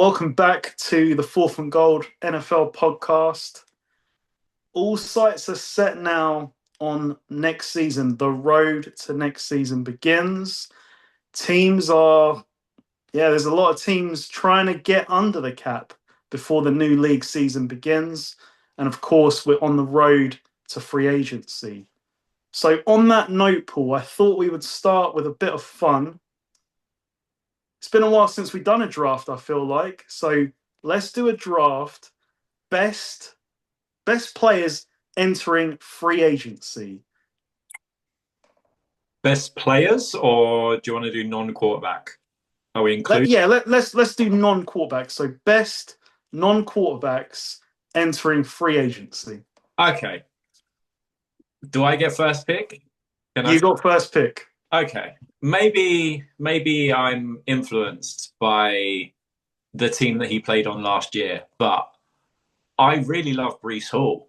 Welcome back to the Fourth and Gold NFL podcast. All sights are set now on next season. The road to next season begins. Teams are, there's a lot of teams trying to get under the cap before the new league season begins. And of course, we're on the road to free agency. So on that note, Paul, I thought we would start with a bit of fun. It's been a while since we've done a draft, I feel like. So let's do a draft. Best players entering free agency. Best players, or do you want to do non-quarterback? Are we including? Let's do non-quarterbacks. So best non-quarterbacks entering free agency. Okay. Do I get first pick? You got first pick. Okay. Maybe I'm influenced by the team that he played on last year, but I really love Breece Hall.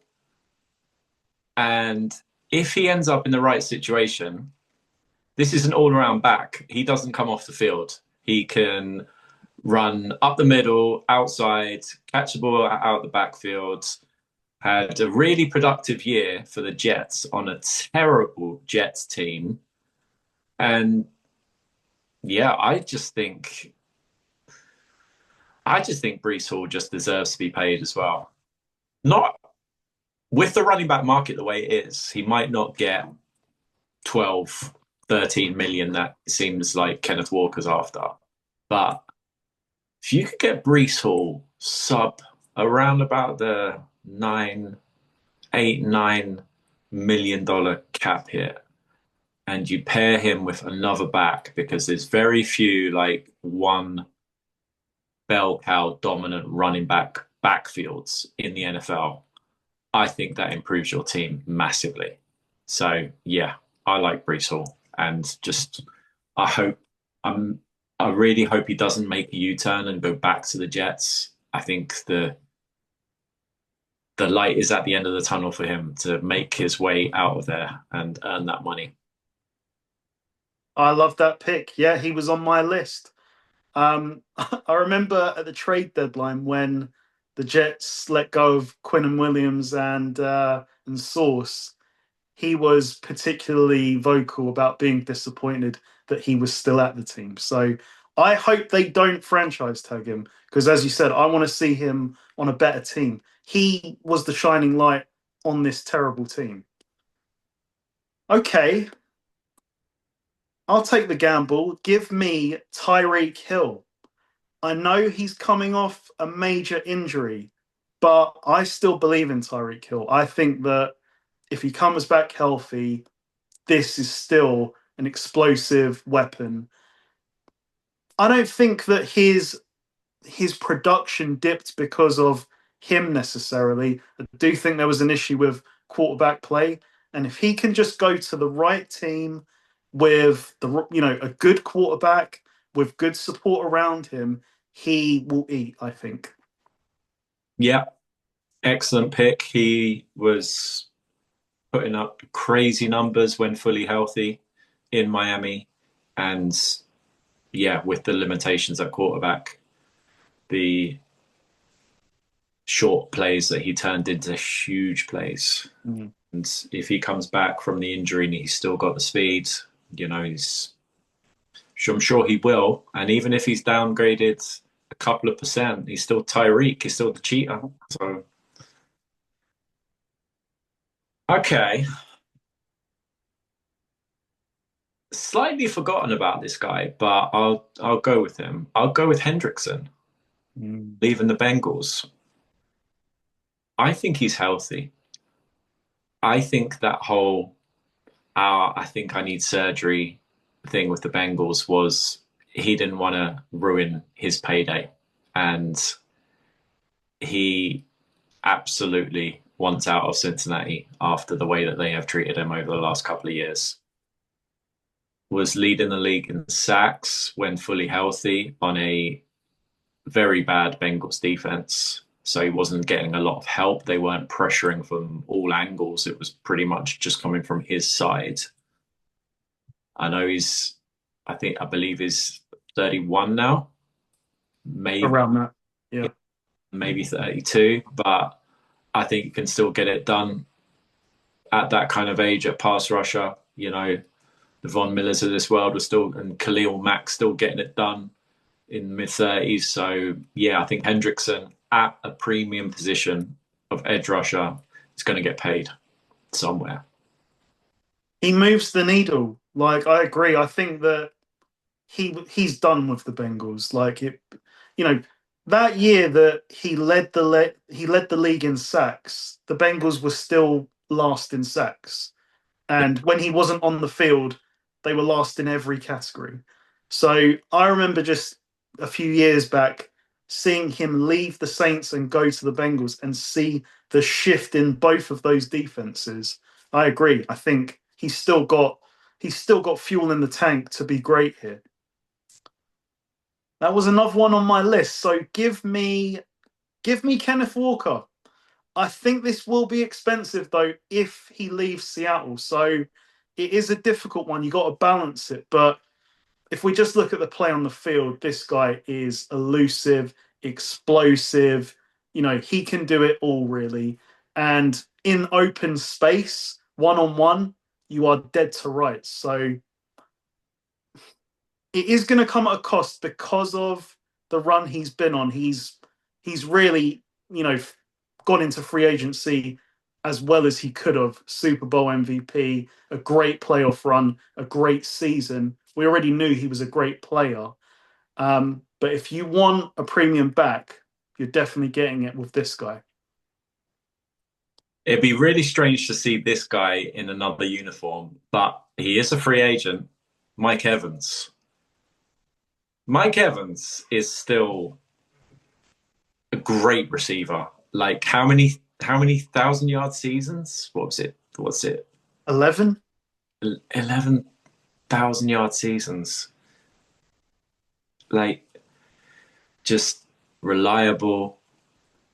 And if he ends up in the right situation, this is an all-around back. He doesn't come off the field. He can run up the middle, outside, catch the ball out the backfield. Had a really productive year for the Jets on a terrible Jets team. And yeah, I just think Breece Hall just deserves to be paid as well. Not with the running back market the way it is, he might not get 12, 13 million that seems like Kenneth Walker's after. But if you could get Breece Hall sub around about the $9 million cap hit, and you pair him with another back, because there's very few like one bell cow dominant running back backfields in the NFL. I think that improves your team massively. So yeah, I like Breece Hall, and just I really hope he doesn't make a U-turn and go back to the Jets. I think the light is at the end of the tunnel for him to make his way out of there and earn that money. I love that pick. Yeah, he was on my list. I remember at the trade deadline when the Jets let go of Quinnen Williams and Sauce. He was particularly vocal about being disappointed that he was still at the team. So I hope they don't franchise tag him, because as you said, I want to see him on a better team. He was the shining light on this terrible team. Okay, I'll take the gamble. Give me Tyreek Hill. I know he's coming off a major injury, but I still believe in Tyreek Hill. I think that if he comes back healthy, this is still an explosive weapon. I don't think that his production dipped because of him necessarily. I do think there was an issue with quarterback play, and if he can just go to the right team with a good quarterback with good support around him, he will eat, I think. Yeah, excellent pick. He was putting up crazy numbers when fully healthy in Miami. And yeah, with the limitations at quarterback, the short plays that he turned into huge plays. Mm-hmm. And if he comes back from the injury and he's still got the speed, I'm sure he will. And even if he's downgraded a couple of percent, he's still Tyreek. He's still the cheater. So, okay. Slightly forgotten about this guy, but I'll go with him. I'll go with Hendrickson, leaving the Bengals. I think he's healthy. I think that whole I think I need surgery thing with the Bengals was he didn't want to ruin his payday. And he absolutely wants out of Cincinnati after the way that they have treated him over the last couple of years. Was leading the league in sacks when fully healthy on a very bad Bengals defense. So he wasn't getting a lot of help. They weren't pressuring from all angles. It was pretty much just coming from his side. I know I believe he's 31 now. Maybe around that. Yeah. maybe 32, but I think you can still get it done at that kind of age at pass rusher. The Von Millers of this world were still, and Khalil Mack still getting it done in mid-30s. So, yeah, I think Hendrickson at a premium position of edge rusher is going to get paid somewhere. He moves the needle. Like I agree. I think that he's done with the Bengals. Like it, you know, that year that he led the league in sacks. The Bengals were still last in sacks, and when he wasn't on the field, they were last in every category. So I remember just a few years back seeing him leave the Saints and go to the Bengals and see the shift in both of those defenses. I agree. I think he's still got fuel in the tank to be great here. That was another one on my list. So give me Kenneth Walker. I think this will be expensive though if he leaves Seattle. So it is a difficult one. You got to balance it. But if we just look at the play on the field, this guy is elusive, explosive. He can do it all really. And in open space, one on one, you are dead to rights. So it is going to come at a cost because of the run he's been on. He's really, gone into free agency as well as he could have. Super Bowl MVP, a great playoff run, a great season. We already knew he was a great player. But if you want a premium back, you're definitely getting it with this guy. It'd be really strange to see this guy in another uniform, but he is a free agent. Mike Evans. Mike Evans is still a great receiver. Like how many 1,000-yard seasons? What's it? 11? 11,000-yard seasons. Like just reliable,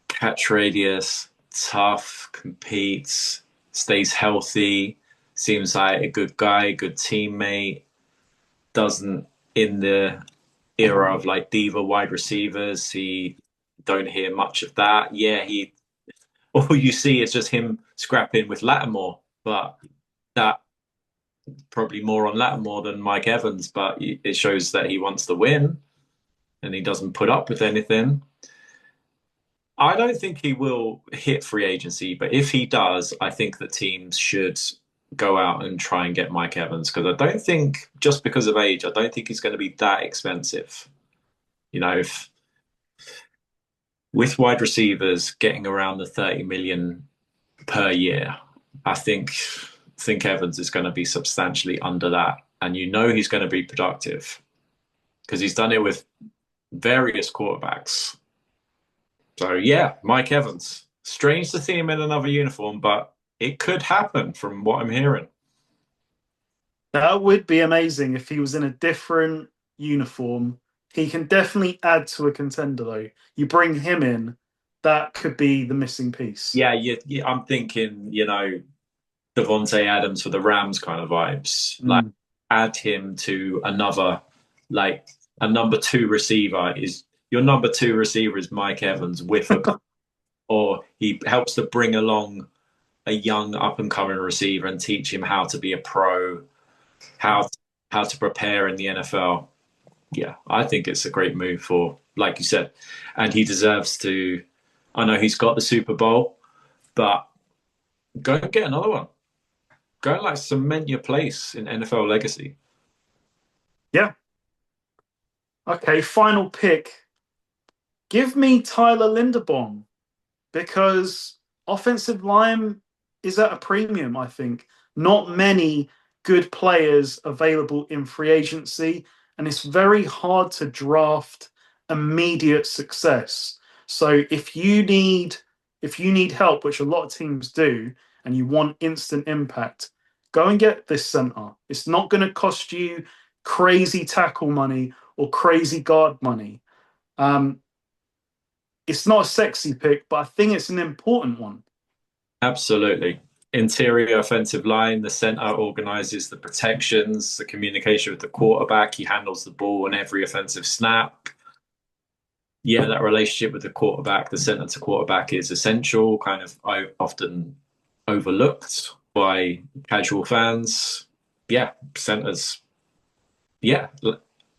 catch radius, tough, competes, stays healthy, seems like a good guy, good teammate, doesn't in the era of like diva wide receivers, he don't hear much of that. Yeah, all you see is just him scrapping with Lattimore, but that probably more on Lattimore than Mike Evans, but it shows that he wants to win and he doesn't put up with anything. I don't think he will hit free agency, but if he does, I think that teams should go out and try and get Mike Evans because I don't think, just because of age, I don't think he's going to be that expensive. If with wide receivers getting around the 30 million per year, I think Evans is going to be substantially under that. And he's going to be productive because he's done it with various quarterbacks. So yeah, Mike Evans. Strange to see him in another uniform, but it could happen from what I'm hearing. That would be amazing if he was in a different uniform. He can definitely add to a contender, though. You bring him in, that could be the missing piece. Yeah, I'm thinking, Devontae Adams for the Rams kind of vibes. Like, add him to another, like a number two receiver is your number two receiver is Mike Evans with or he helps to bring along a young up and coming receiver and teach him how to be a pro, how to prepare in the NFL. Yeah, I think it's a great move for, like you said, and he deserves to. I know he's got the Super Bowl, but go and get another one. Go and cement your place in NFL legacy. Yeah. Okay, final pick. Give me Tyler Linderbaum because offensive line is at a premium, I think. Not many good players available in free agency, and it's very hard to draft immediate success. So if you need help, which a lot of teams do, and you want instant impact, go and get this center. It's not going to cost you crazy tackle money or crazy guard money. It's not a sexy pick, but I think it's an important one. Absolutely. Interior offensive line, the center organizes the protections, the communication with the quarterback. He handles the ball on every offensive snap. Yeah, that relationship with the quarterback, the center to quarterback is essential, kind of often overlooked by casual fans. Yeah, centers, yeah,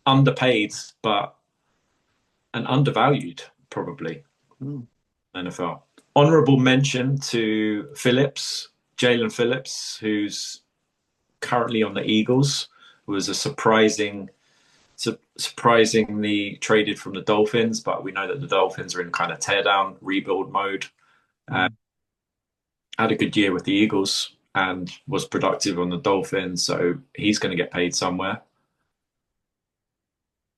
underpaid, but and undervalued, probably, Mm. NFL. Honorable mention to Phillips, Jalen Phillips, who's currently on the Eagles, was a surprisingly traded from the Dolphins, but we know that the Dolphins are in kind of teardown rebuild mode. Mm. Had a good year with the Eagles and was productive on the Dolphins, so he's going to get paid somewhere.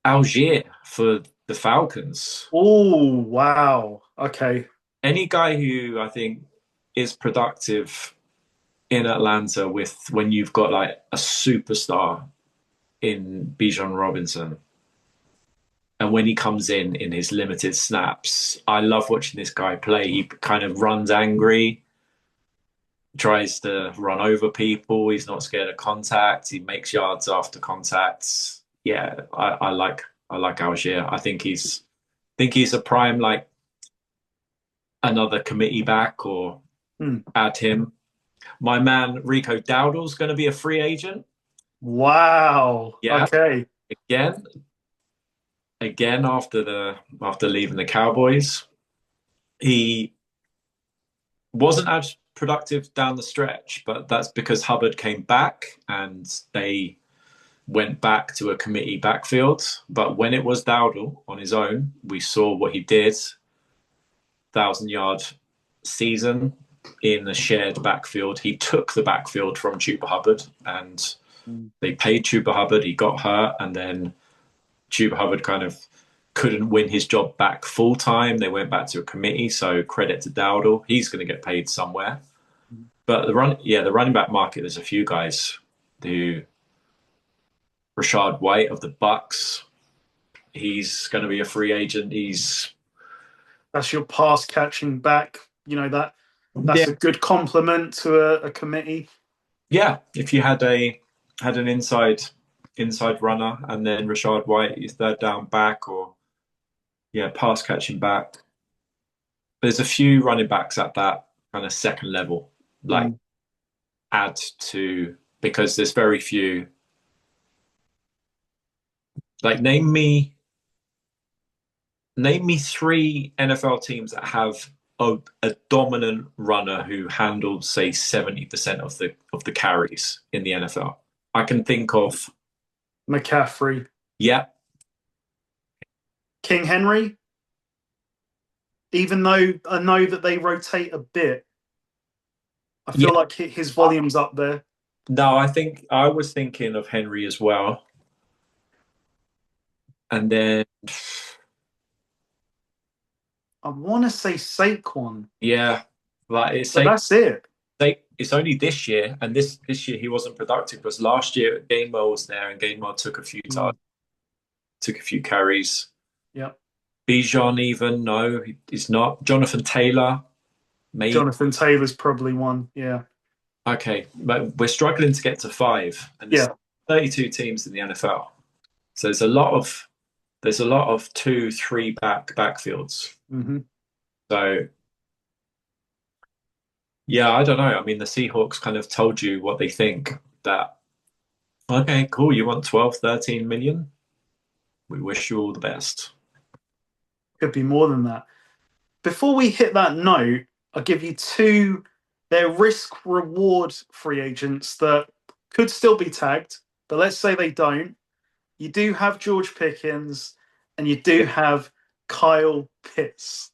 Algier for the Falcons. Oh, wow. Okay. Any guy who I think is productive in Atlanta with when you've got like a superstar in Bijan Robinson. And when he comes in his limited snaps, I love watching this guy play. He kind of runs angry, tries to run over people. He's not scared of contact. He makes yards after contacts. Yeah, I like Algier. I think he's a prime like another committee back or Mm. add him. My man Rico Dowdle's going to be a free agent. Wow. Yeah, Okay. again, after leaving the Cowboys, he wasn't as productive down the stretch, but that's because Hubbard came back and they went back to a committee backfield. But when it was Dowdle on his own, we saw what he did. 1,000 yard season in a shared backfield. He took the backfield from Chuba Hubbard and Mm. they paid Chuba Hubbard. He got hurt and then Chuba Hubbard kind of couldn't win his job back full time. They went back to a committee. So credit to Dowdle. He's going to get paid somewhere. But the running back market, there's a few guys who Rashad White of the Bucks. He's going to be a free agent. That's your pass catching back. That's Yeah, a good compliment to a committee. yeah. If you had an inside runner and then Rashad White, your third down back, or yeah, pass catching back. There's a few running backs at that kind of second level, like Mm. add to because there's very few. Like name me three NFL teams that have a dominant runner who handled say 70% of the carries in the NFL. I can think of McCaffrey, yeah, King Henry. Even though I know that they rotate a bit, I yeah. feel like his volume's up there. No, I think I was thinking of Henry as well. And then I want to say Saquon, yeah, like it's but that's it. it's only this year, and this year he wasn't productive because last year Gainwell was there and Gainwell Mm. took a few carries. Yeah. Bijan even no, he's not. Jonathan Taylor, maybe. Jonathan Taylor's probably one. Yeah. Okay, but we're struggling to get to five, and there's Yeah. 32 teams in the NFL, so there's a lot of two, three backfields. Hmm. So yeah, I don't know. I mean, the Seahawks kind of told you what they think that, okay, cool, you want 12, 13 million? We wish you all the best. Could be more than that. Before we hit that note, I'll give you two. They're risk reward free agents that could still be tagged, but let's say they don't. You do have George Pickens and you do Yeah. have Kyle Pitts.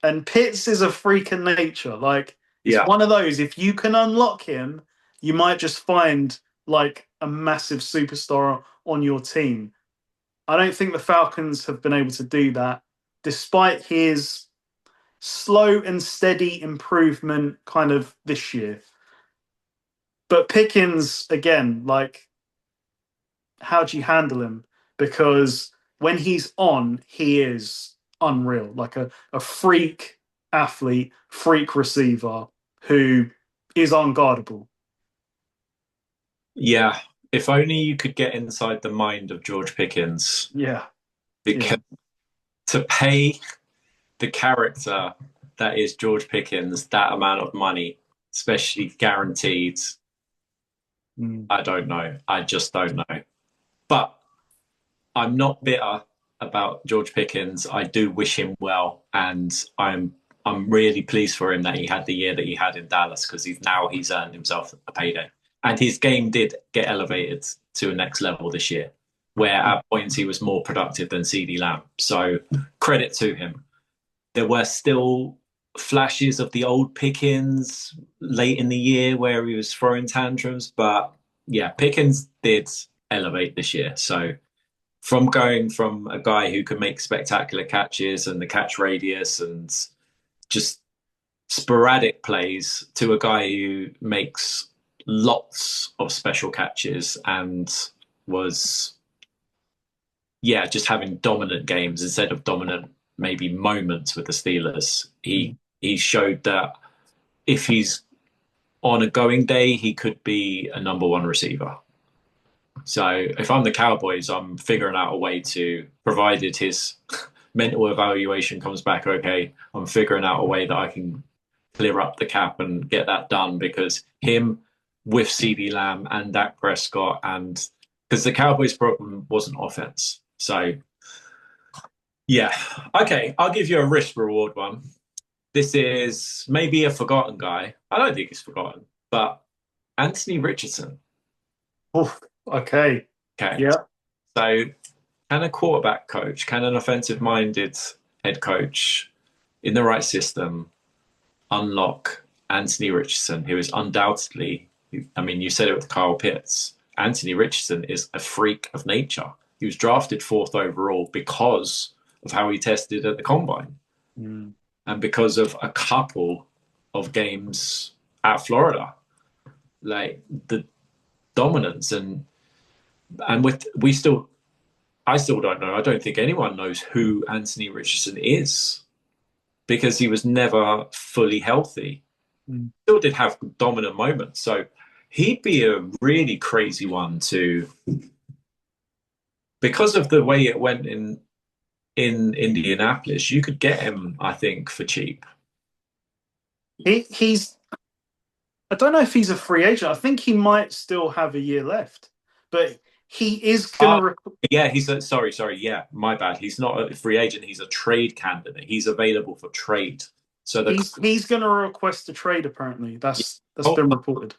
And Pitts is a freak in nature. Like, it's Yeah. one of those, if you can unlock him, you might just find like a massive superstar on your team. I don't think the Falcons have been able to do that, despite his slow and steady improvement kind of this year. But Pickens, again, like, how do you handle him? Because when he's on, he is unreal, like a freak athlete, freak receiver who is unguardable. Yeah. If only you could get inside the mind of George Pickens, Yeah, yeah. because to pay the character that is George Pickens that amount of money, especially guaranteed, I don't know. I just don't know. But I'm not bitter about George Pickens. I do wish him well, and I'm really pleased for him that he had the year that he had in Dallas because he's earned himself a payday, and his game did get elevated to a next level this year, where at points he was more productive than CeeDee Lamb. So credit to him. There were still flashes of the old Pickens late in the year where he was throwing tantrums, but yeah, Pickens did elevate this year. So from going from a guy who can make spectacular catches and the catch radius and just sporadic plays to a guy who makes lots of special catches and was, yeah, just having dominant games instead of dominant maybe moments with the Steelers. He showed that if he's on a going day, he could be a number one receiver. So if I'm the Cowboys, I'm figuring out a way to, provided his mental evaluation comes back okay, I'm figuring out a way that I can clear up the cap and get that done, because him with CeeDee Lamb and Dak Prescott, and because the Cowboys' problem wasn't offense. So yeah, okay, I'll give you a risk reward one. This is maybe a forgotten guy. I don't think he's forgotten, but Anthony Richardson. Oh, okay. Okay. Yeah. So can a quarterback coach, can an offensive-minded head coach in the right system unlock Anthony Richardson, who is undoubtedly, I mean, you said it with Kyle Pitts, Anthony Richardson is a freak of nature. He was drafted fourth overall because of how he tested at the combine. And because of a couple of games at Florida, like the dominance and with I still don't know. I don't think anyone knows who Anthony Richardson is because he was never fully healthy. Still did have dominant moments, so he'd be a really crazy one to, because of the way it went in Indianapolis, you could get him, I think, for cheap. He's I don't know if he's a free agent. I think he might still have a year left, but he is going to. Yeah, sorry. Yeah, my bad. He's not a free agent. He's a trade candidate. He's available for trade. So he's going to request a trade. Apparently, that's been reported.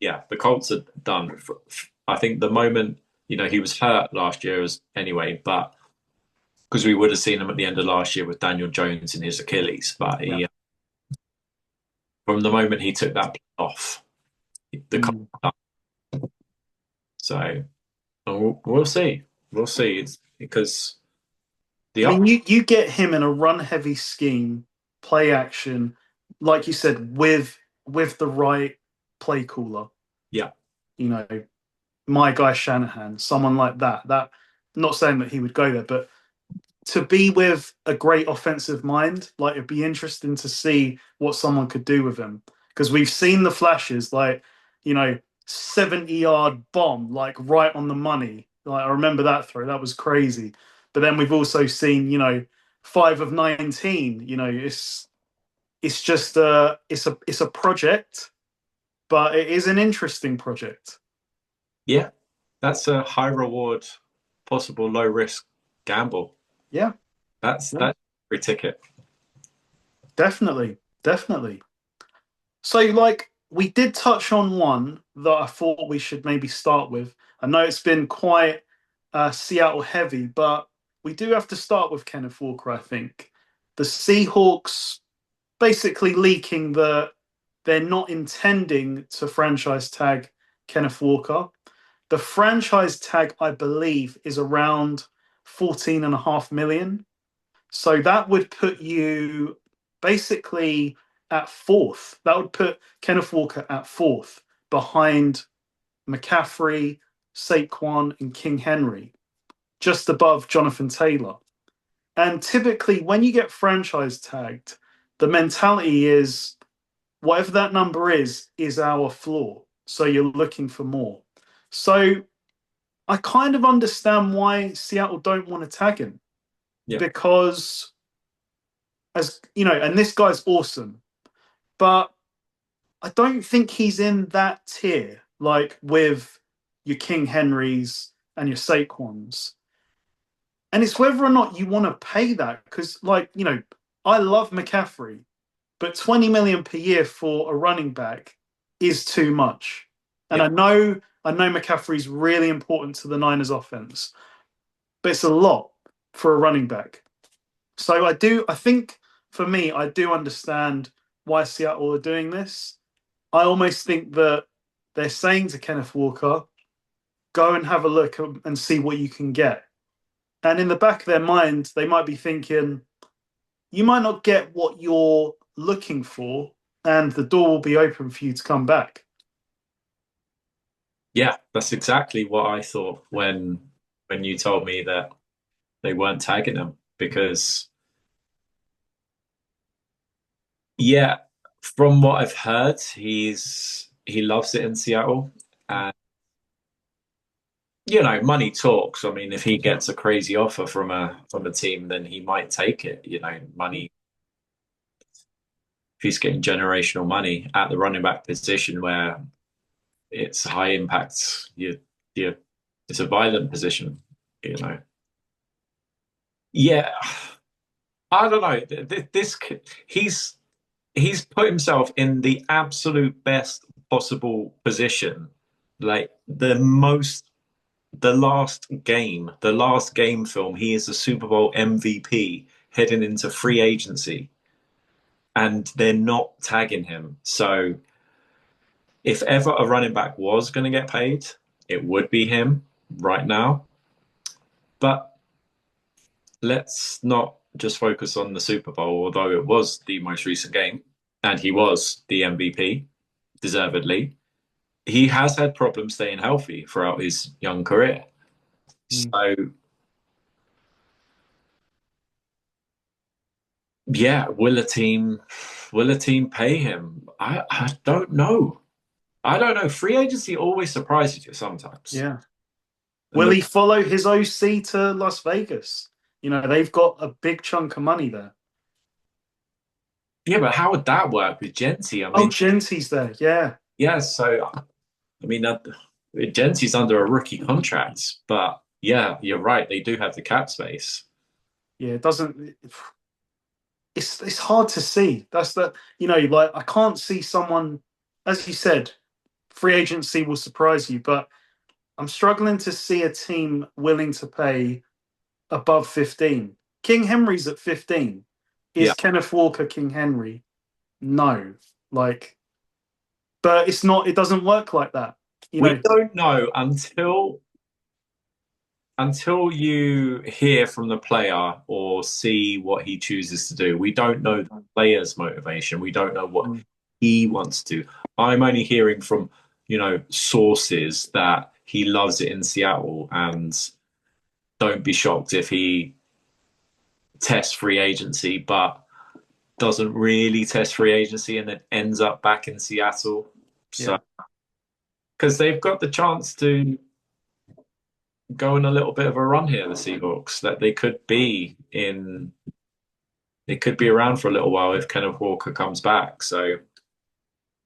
Yeah, the Colts are done. I think the moment he was hurt last year anyway, but because we would have seen him at the end of last year with Daniel Jones in his Achilles, but from the moment he took that off, the Colts are done. So we'll see. We'll see. It's because you get him in a run-heavy scheme, play action, like you said, with the right play caller. Yeah. My guy Shanahan, someone like that. That, not saying that he would go there, but to be with a great offensive mind, like it'd be interesting to see what someone could do with him. Because we've seen the flashes, like 70-yard bomb, like right on the money. Like I remember that throw, that was crazy. But then we've also seen 5 of 19. It's just it's a project, but it is an interesting project. Yeah, that's a high reward, possible low risk gamble. Yeah, that's free ticket. Definitely. So, we did touch on one that I thought we should maybe start with. I know it's been quite Seattle heavy, but we do have to start with Kenneth Walker, I think. The Seahawks basically leaking that they're not intending to franchise tag Kenneth Walker. The franchise tag, I believe, is around $14.5 million. So that would put you basically at fourth. That would put Kenneth Walker at fourth behind McCaffrey, Saquon, and King Henry, just above Jonathan Taylor. And typically, when you get franchise tagged, the mentality is whatever that number is our floor. So you're looking for more. So I kind of understand why Seattle don't want to tag him. Yeah. because, as you know, and this guy's awesome, but I don't think he's in that tier, like with your King Henrys and your Saquons. And it's whether or not you want to pay that, because, like, I love McCaffrey, but 20 million per year for a running back is too much. And Yeah. I know McCaffrey's really important to the Niners offense, but it's a lot for a running back. So I think for me, I do understand why Seattle are doing this. I almost think that they're saying to Kenneth Walker, go and have a look and see what you can get. And in the back of their mind, they might be thinking, you might not get what you're looking for, and the door will be open for you to come back. Yeah, that's exactly what I thought when you told me that they weren't tagging him because yeah, from what I've heard, he loves it in Seattle and money talks. I mean, if he gets a crazy offer from a team, then he might take it. Money if he's getting generational money at the running back position where it's high impact, you it's a violent position, you know. Yeah, I don't know. This he's put himself in the absolute best possible position. Like the last game film, he is a Super Bowl MVP heading into free agency, and they're not tagging him. So if ever a running back was going to get paid, it would be him right now. But let's not just focus on the Super Bowl, although it was the most recent game and he was the MVP, deservedly. He has had problems staying healthy throughout his young career. Mm. So, yeah, will a team pay him? I don't know. I don't know. Free agency always surprises you sometimes. Yeah. And Will he follow his OC to Las Vegas? They've got a big chunk of money there. yeah, but how would that work with Genty? I Oh, mean, Genty's there. Yeah. yeah, so I mean, Genty's under a rookie contract, but yeah, you're right. They do have the cap space. Yeah, it doesn't. It's hard to see. That's like I can't see someone, as you said, free agency will surprise you, but I'm struggling to see a team willing to pay above 15. King Henry's at 15. Is Yeah, Kenneth Walker King Henry? No. Like, but it's not, it doesn't work like that. You we know, don't know until you hear from the player or see what he chooses to do. We don't know the player's motivation. We don't know what Mm. he wants to. I'm only hearing from, sources that he loves it in Seattle, and don't be shocked if he tests free agency, but doesn't really test free agency and then ends up back in Seattle. Yeah. So, because they've got the chance to go on a little bit of a run here, the Seahawks, that they could be around for a little while if Kenneth Walker comes back. So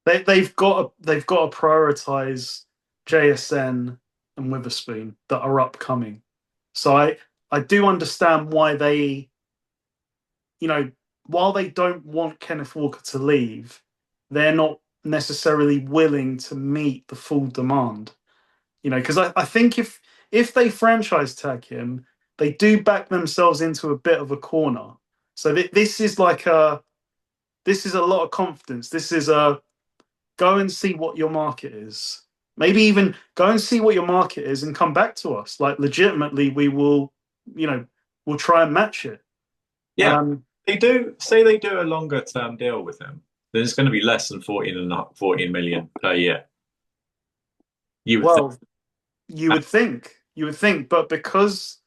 they've got to prioritize JSN and Witherspoon that are upcoming. So I do understand why you know, while they don't want Kenneth Walker to leave, they're not necessarily willing to meet the full demand. Because I think if they franchise tag him, they do back themselves into a bit of a corner. So this is this is a lot of confidence. This is a go and see what your market is. Maybe even go and see what your market is and come back to us. Like legitimately, we will, we'll try and match it. yeah, Um, they do a longer term deal with him. Then it's going to be less than 14 million per year. You would think. well, you would think, but because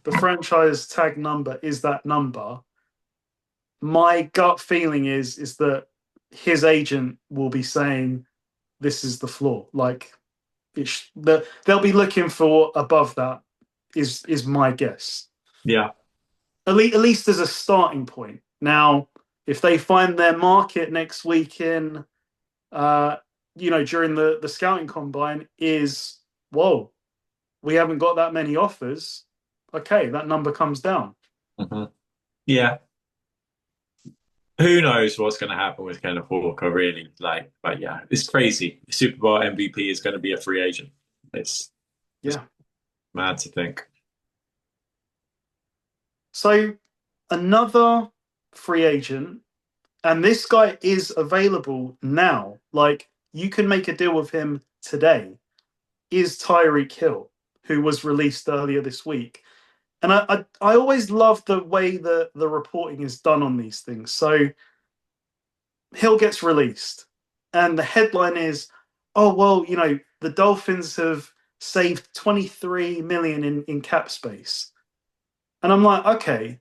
the franchise tag number is that number, my gut feeling is that his agent will be saying this is the floor. Like they'll be looking for above that. Is my guess. Yeah. at least as a starting point. Now, if they find their market next week in, uh, during the scouting combine is, whoa, we haven't got that many offers. Okay, that number comes down. Mhm. Yeah. Who knows what's going to happen with Kenneth Walker, really? But yeah, it's crazy. Super Bowl MVP is going to be a free agent. It's Yeah. mad to think. So another free agent, and this guy is available now. Like you can make a deal with him today. Is Tyreek Hill, who was released earlier this week. And I always love the way the reporting is done on these things. So Hill gets released, and the headline is, "Oh well, the Dolphins have saved 23 million in cap space," and I'm like, okay,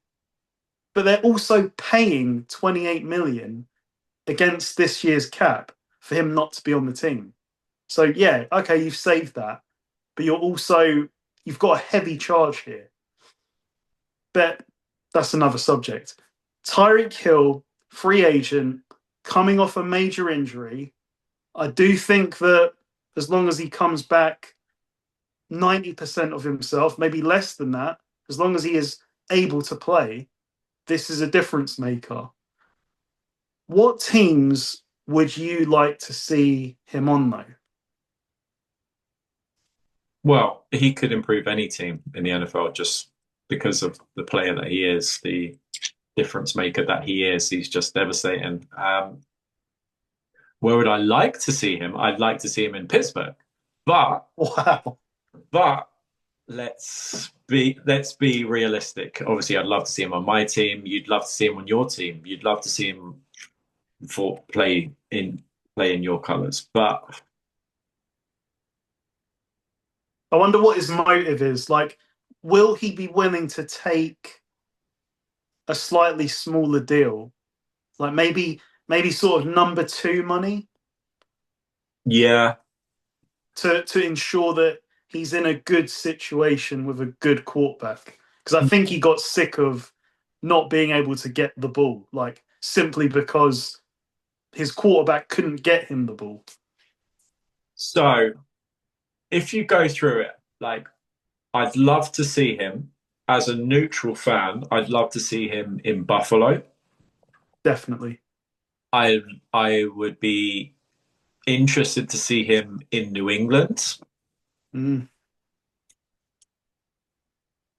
but they're also paying 28 million against this year's cap for him not to be on the team. So yeah, okay, you've saved that, but you've got a heavy charge here. But that's another subject. Tyreek Hill, free agent, coming off a major injury. I do think that as long as he comes back 90% of himself, maybe less than that, as long as he is able to play, this is a difference maker. What teams would you like to see him on, though? Well, he could improve any team in the NFL just because of the player that he is, the difference maker that he is. He's just devastating. Where would I like to see him? I'd like to see him in Pittsburgh, but Wow. but let's be realistic. Obviously, I'd love to see him on my team. You'd love to see him on your team. You'd love to see him for play in your colours. But I wonder what his motive is. Like, will he be willing to take a slightly smaller deal? Like maybe sort of number two money yeah, to ensure that he's in a good situation with a good quarterback. Because I think he got sick of not being able to get the ball, like simply because his quarterback couldn't get him the ball. so if you go through it, like I'd love to see him as a neutral fan. I'd love to see him in Buffalo. Definitely. I I would be interested to see him in New England. Mm.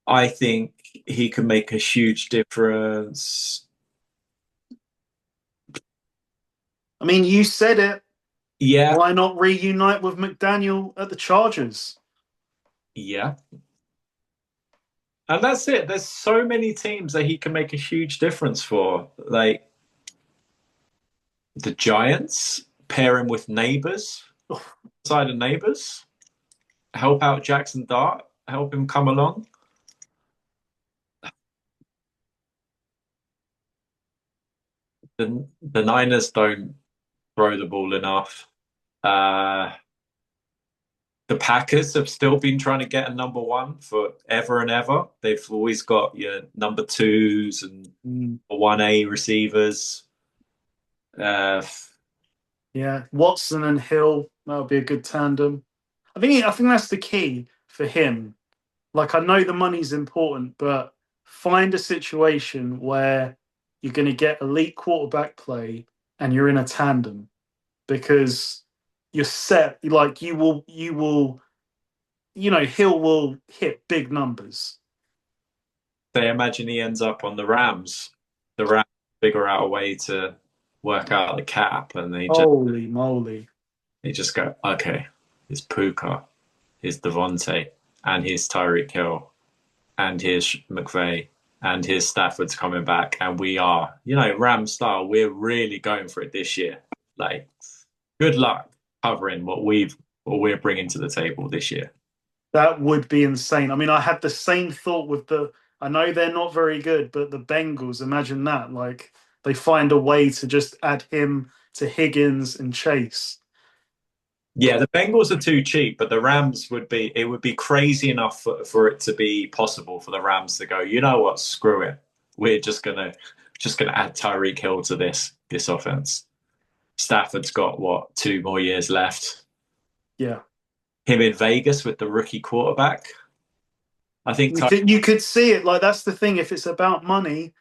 I think he can make a huge difference. I mean, you said it. Yeah, Why not reunite with McDaniel at the Chargers? yeah. And that's it. There's so many teams that he can make a huge difference for. Like the Giants, pair him with neighbors, side of neighbors, help out Jackson Dart, help him come along. The Niners don't throw the ball enough. Uh, the Packers have still been trying to get a number one for ever and ever. They've always got your number twos and Mm. 1A receivers. Uh, Yeah, Watson and Hill, that would be a good tandem. I think that's the key for him. Like I know the money's important, but find a situation where you're going to get elite quarterback play and you're in a tandem because you're set. Like Hill will hit big numbers. they imagine he ends up on the Rams. The Rams figure out a way to work out the cap, and Holy moly! they just go, okay, here's Puka, here's Devontae, and here's Tyreek Hill, and here's McVay, and here's Stafford's coming back, and we are, Ram style. We're really going for it this year. Like, good luck covering what we're bringing to the table this year. That would be insane. I mean, I had the same thought with the. I know they're not very good, but the Bengals. Imagine that. Like they find a way to just add him to Higgins and Chase. Yeah, the Bengals are too cheap, but the Rams it would be crazy enough for it to be possible for the Rams to go, you know what, screw it. we're just gonna add Tyreek Hill to this offense. Stafford's got what, 2 more years left. Yeah. Him in Vegas with the rookie quarterback. I think You could see it. Like, that's the thing. If it's about money,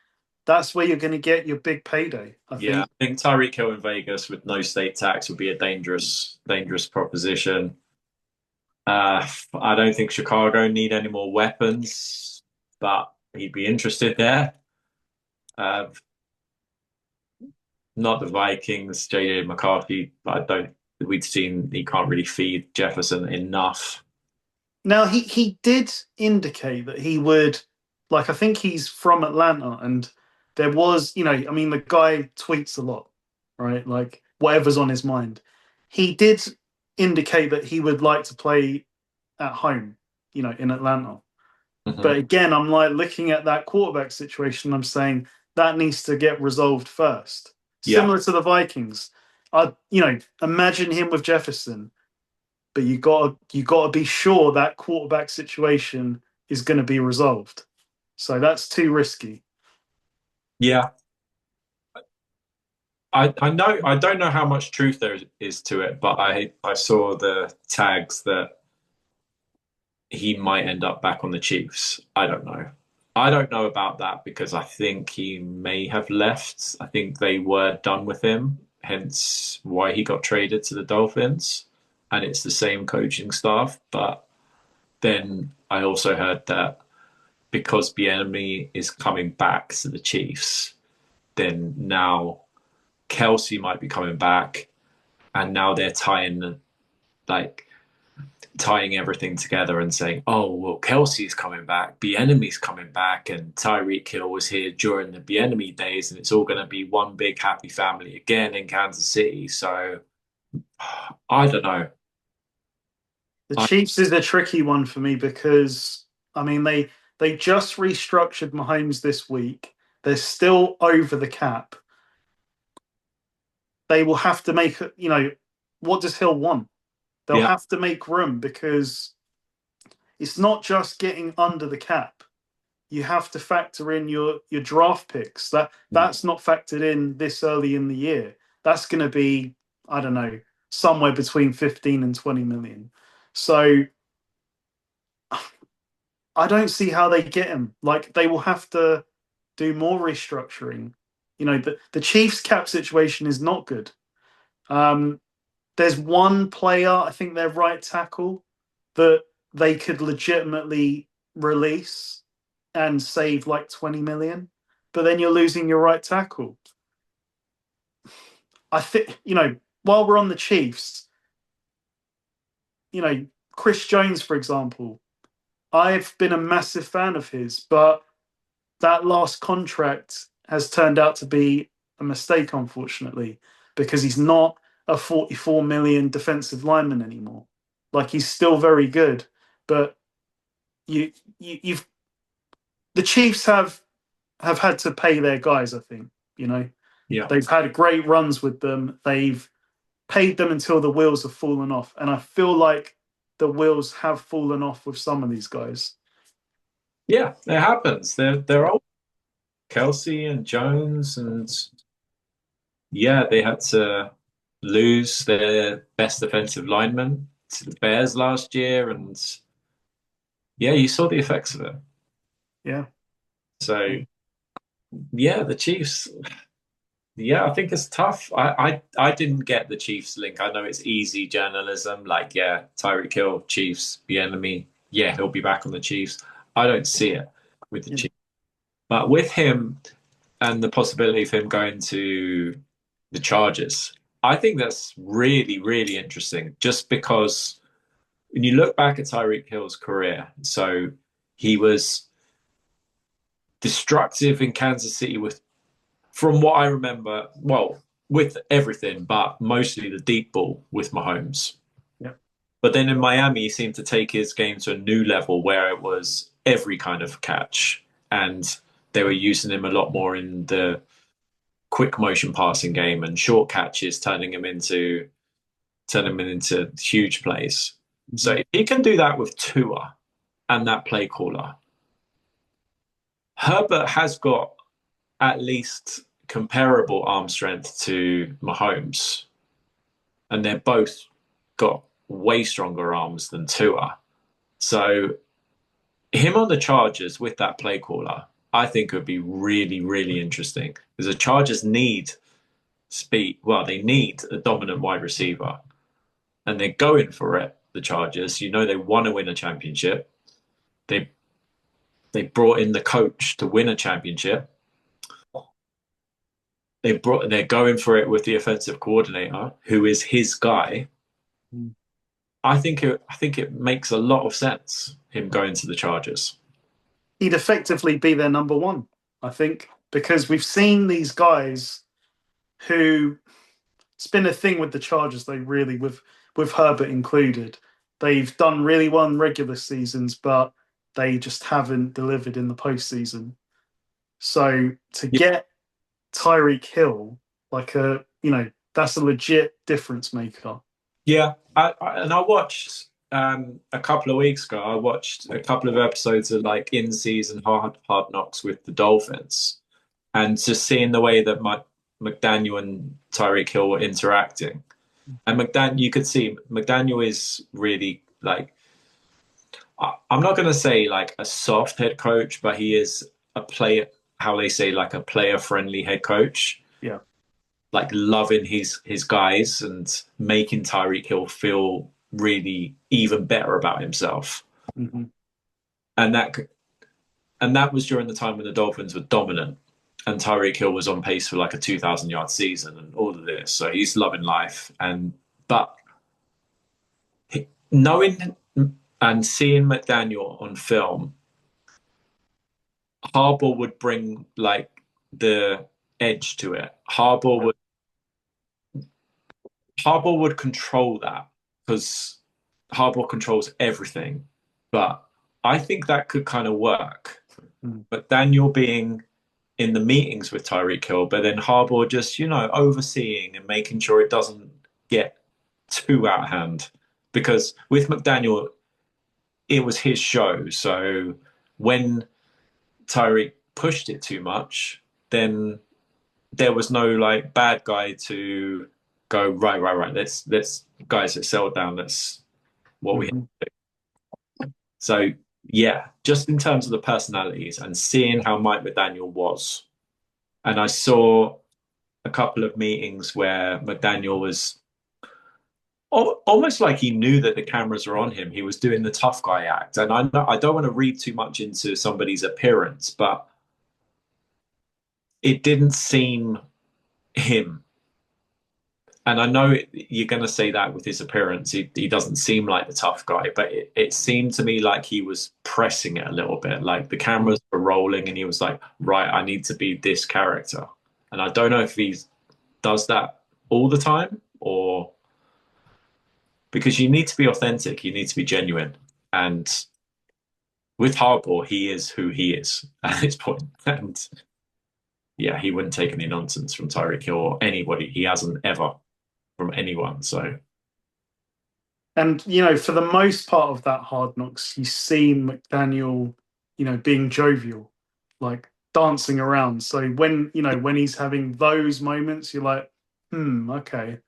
that's where you're going to get your big payday, I Yeah, think. I think Tyreek Hill in Vegas with no state tax would be a dangerous proposition. I don't think Chicago need any more weapons, but he'd be interested there. Uh, Not the Vikings, JJ McCarthy. I don't. We'd seen he can't really feed Jefferson enough. Now, he did indicate that he would, like, I think he's from Atlanta, and there was, I mean, the guy tweets a lot, right? Like, whatever's on his mind. He did indicate that he would like to play at home, in Atlanta. Mhm. But again, I'm like looking at that quarterback situation. I'm saying that needs to get resolved first. Yeah, Similar to the Vikings, imagine him with Jefferson, but you got to be sure that quarterback situation is going to be resolved. So that's too risky. yeah. I know I don't know how much truth there is to it, but I saw the tags that he might end up back on the Chiefs. I don't know. I don't know about that because I think he may have left. I think they were done with him, hence why he got traded to the Dolphins. And it's the same coaching staff. But then I also heard that because Bieniemy is coming back to the Chiefs, then now Kelsey might be coming back, and now they're like tying everything together and saying, oh, well, Kelsey's coming back, Bieniemy's coming back, and Tyreek Hill was here during the Bieniemy days, and it's all going to be one big happy family again in Kansas City. So I don't know. The I, Chiefs is a tricky one for me because I mean they just restructured Mahomes this week. They're still over the cap. They will have to make what does Hill want? They'll yeah, have to make room because it's not just getting under the cap. You have to factor in your draft picks. That's not factored in this early in the year. That's going to be, I don't know, somewhere between 15 and 20 million. So I don't see how they get him. Like, they will have to do more restructuring. The Chiefs cap situation is not good. Um, there's one player, I think their right tackle, that they could legitimately release and save like 20 million, but then you're losing your right tackle. I think, while we're on the Chiefs, Chris Jones, for example, I've been a massive fan of his, but that last contract has turned out to be a mistake, unfortunately, because he's not a 44 million defensive lineman anymore. Like, he's still very good, but you've the Chiefs have had to pay their guys. I think yeah, they've had great runs with them. They've paid them until the wheels have fallen off, and I feel like the wheels have fallen off with some of these guys. yeah. It happens. They're old. Kelsey and Jones, and yeah, they had to lose their best defensive lineman to the Bears last year, and yeah, you saw the effects of it. Yeah. So yeah, the Chiefs. Yeah, I think it's tough. I didn't get the Chiefs link. I know it's easy journalism, like yeah, Tyreek Hill, Chiefs, the enemy. Yeah, he'll be back on the Chiefs. I don't see it with the Yeah. Chiefs, but with him and the possibility of him going to the Chargers, I think that's really, really interesting. Just because when you look back at Tyreek Hill's career, so he was destructive in Kansas City with, from what I remember, well, with everything, but mostly the deep ball with Mahomes. Yeah. But then in Miami, he seemed to take his game to a new level where it was every kind of catch. And they were using him a lot more in the quick motion passing game and short catches, turning him into huge plays. So if he can do that with Tua and that play caller, Herbert has got at least comparable arm strength to Mahomes, and they're both got way stronger arms than Tua. So him on the Chargers with that play caller, I think would be really, really interesting because the Chargers need speed. Well, they need a dominant wide receiver, and they're going for it. The Chargers, they want to win a championship. They they brought in the coach to win a championship. They're going for it with the offensive coordinator, who is his guy. Mm. I think it makes a lot of sense him going to the Chargers. He'd effectively be their number one, I think, because we've seen these guys who it's been a thing with the Chargers. They really, with Herbert included, they've done really well in regular seasons, but they just haven't delivered in the postseason. So to Yeah, get Tyreek Hill, that's a legit difference maker. yeah. I watched a couple of weeks ago. I watched a couple of episodes of like in season Hard Knocks with the Dolphins, and just seeing the way that McDaniel and Tyreek Hill were interacting. And you could see McDaniel is really like, I'm not going to say like a soft head coach, but he is a player, how they say, like a player friendly head coach, Yeah. like loving his guys and making Tyreek Hill feel really even better about himself. Mm-hmm. And that was during the time when the Dolphins were dominant and Tyreek Hill was on pace for like a 2,000-yard season and all of this. So he's loving life. But knowing and seeing McDaniel on film, Harbaugh would bring like the edge to it. Harbaugh would control that because Harbaugh controls everything. But I think that could kind of work. Mm. McDaniel being in the meetings with Tyreek Hill, but then Harbaugh just, overseeing and making sure it doesn't get too out of hand. Because with McDaniel, it was his show. So when Tyreek pushed it too much, then there was no like bad guy to go, right. Let's guys, let's settle down. That's what we have Mm-hmm. to do. So yeah, just in terms of the personalities and seeing how Mike McDaniel was. And I saw a couple of meetings where McDaniel was almost like he knew that the cameras were on him. He was doing the tough guy act. And I don't want to read too much into somebody's appearance, but it didn't seem him. And I know you're going to say that with his appearance. He doesn't seem like the tough guy, but it seemed to me like he was pressing it a little bit. Like the cameras were rolling and he was like, right, I need to be this character. And I don't know if he does that all the time or because you need to be authentic, you need to be genuine. And with Harbaugh, he is who he is at this point. And yeah, he wouldn't take any nonsense from Tyreek Hill or anybody. He hasn't ever from anyone. So And for the most part of that Hard Knocks, you see McDaniel, being jovial, like dancing around. So when he's having those moments, you're like, okay,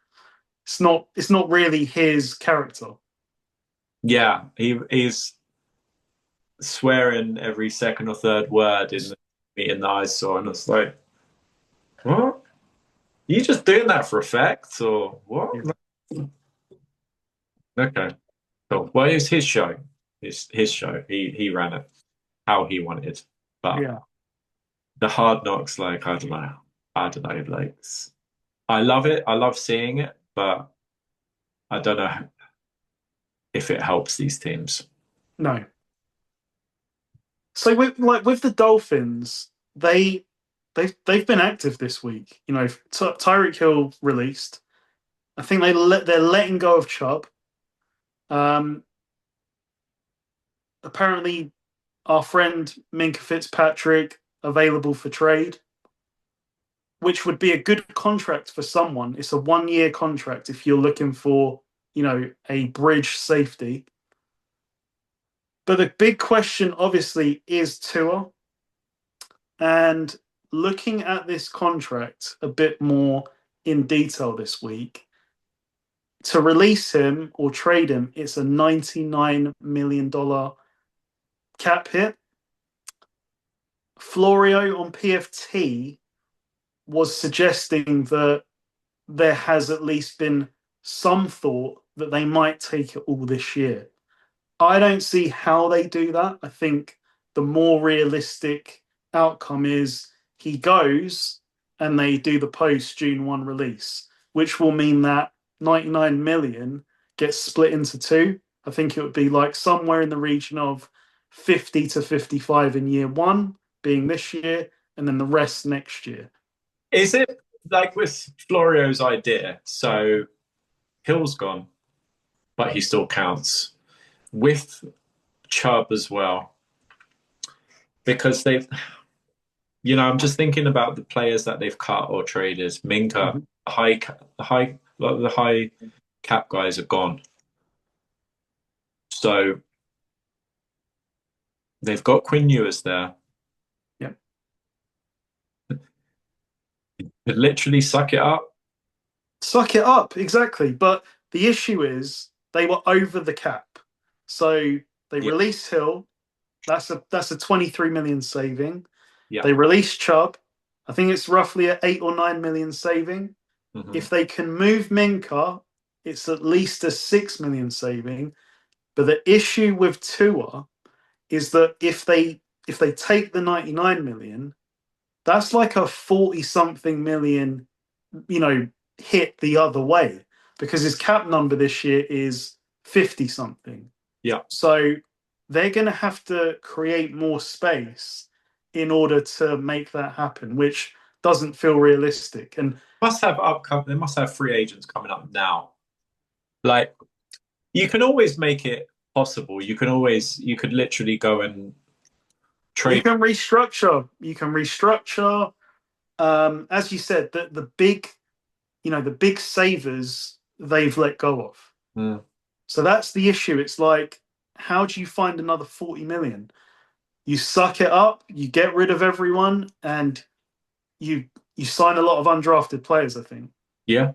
it's not really his character. yeah, he's swearing every second or third word in the meeting that I saw, and it's like, what? You just doing that for effect, or what? Yeah. Okay, cool. Well, it was his show. It's his show. He ran it how he wanted. But Yeah. the Hard Knocks, like I don't know. Like I love it. I love seeing it, but I don't know if it helps these teams. No. So with the Dolphins, they've been active this week. Tyreek Hill released. I think they're letting go of Chubb. Um, Apparently, our friend Minka Fitzpatrick available for trade, which would be a good contract for someone. It's a 1-year contract if you're looking for a bridge safety. But the big question, obviously, is Tua. And looking at this contract a bit more in detail this week, to release him or trade him, it's a $99 million cap hit. Florio on PFT was suggesting that there has at least been some thought that they might take it all this year. I don't see how they do that. I think the more realistic outcome is he goes and they do the post June 1 release, which will mean that 99 million gets split into two. I think it would be like somewhere in the region of 50 to 55 in year one, being this year, and then the rest next year. Is it like with Florio's idea? So Hill's gone, but he still counts. With Chubb as well, because I'm just thinking about the players that they've cut or traded. Minka, the high cap guys are gone. So they've got Quinn Ewers there. Yeah. Literally suck it up. Suck it up, exactly. But the issue is they were over the cap. So they release Hill. That's a 23 million saving. Yeah. They release Chubb. I think it's roughly an 8 or 9 million saving. Mm-hmm. If they can move Minka, it's at least a 6 million saving. But the issue with Tua is that if they take the 99 million, that's like a 40 something million, hit the other way, because his cap number this year is 50 something. Yeah. So they're going to have to create more space in order to make that happen, which doesn't feel realistic. And they must have free agents coming up now. Like, you can always make it possible. You could literally go and trade. You can restructure. As you said, the big savers they've let go of. Mm. So that's the issue. It's like, how do you find another 40 million? You suck it up, you get rid of everyone, and you sign a lot of undrafted players, I think. Yeah.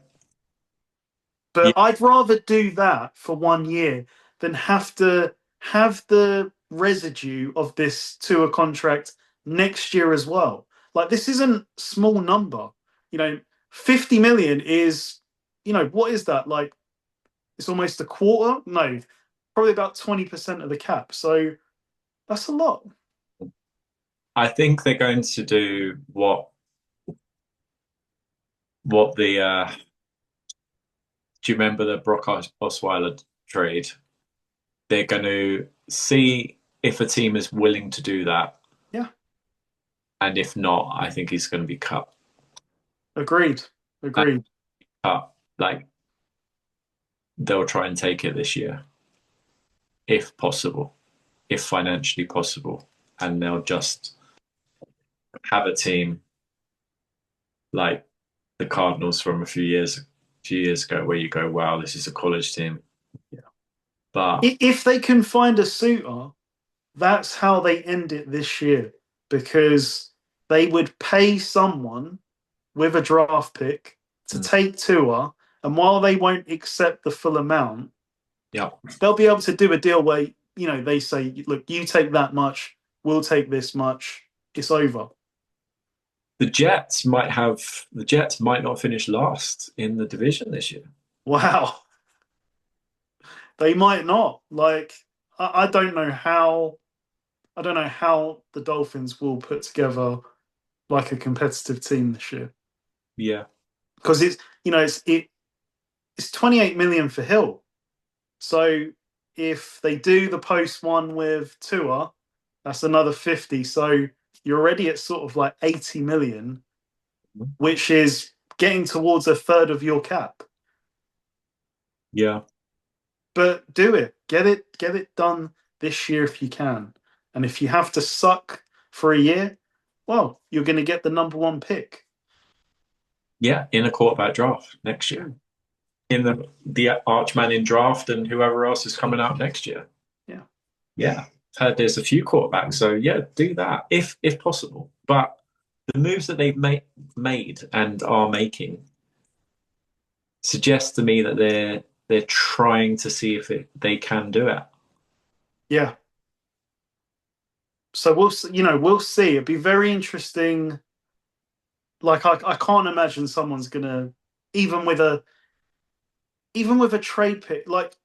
But yeah. I'd rather do that for 1 year than have to have the residue of this Tua contract next year as well. Like, this isn't a small number. 50 million is, what is that? Like, it's almost a quarter? No, probably about 20% of the cap. So that's a lot. I think they're going to do what the do you remember the Brock Osweiler trade? They're going to see if a team is willing to do that. Yeah. And if not, I think he's going to be cut. Agreed. Cut. Like, they'll try and take it this year, if possible, if financially possible. And they'll just have a team like the Cardinals from a few years ago, where you go, wow, this is a college team. Yeah. But if they can find a suitor, that's how they end it this year, because they would pay someone with a draft pick to take Tua, and while they won't accept the full amount, they'll be able to do a deal where, they say, look, you take that much, we'll take this much, it's over. The Jets might not finish last in the division this year. Wow. They might not. Like, I don't know how the Dolphins will put together like a competitive team this year. Yeah. Because it's 28 million for Hill. So if they do the post one with Tua, that's another 50. So you're already at sort of like 80 million, which is getting towards a third of your cap. Yeah. But do it. Get it done this year if you can. And if you have to suck for a year, well, you're going to get the number one pick. Yeah, in a quarterback draft next year. In the Archman in draft and whoever else is coming out next year. Yeah. Yeah. Heard there's a few quarterbacks. So yeah, do that if possible. But the moves that they've made and are making suggest to me that they're trying to see if they can do it. Yeah. So we'll see. It'd be very interesting. Like I can't imagine someone's gonna even with a even with a trade pick. Like,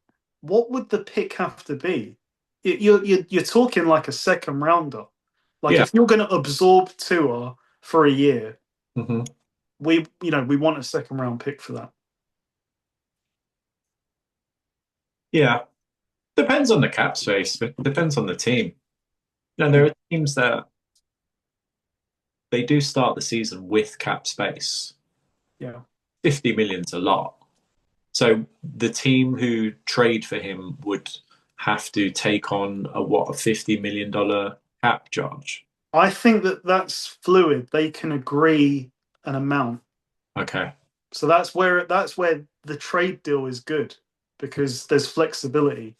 what would the pick have to be? You're talking like a second rounder. Like Yeah. if you're gonna absorb Tua for a year, Hmm. we want a second round pick for that. Yeah. Depends on the cap space, but depends on the team. Yeah. There are teams that they do start the season with cap space. Yeah. 50 million's a lot. So the team who trade for him would have to take on a $50 million cap charge. I think that that's fluid. They can agree an amount. Okay. So that's where the trade deal is good because there's flexibility.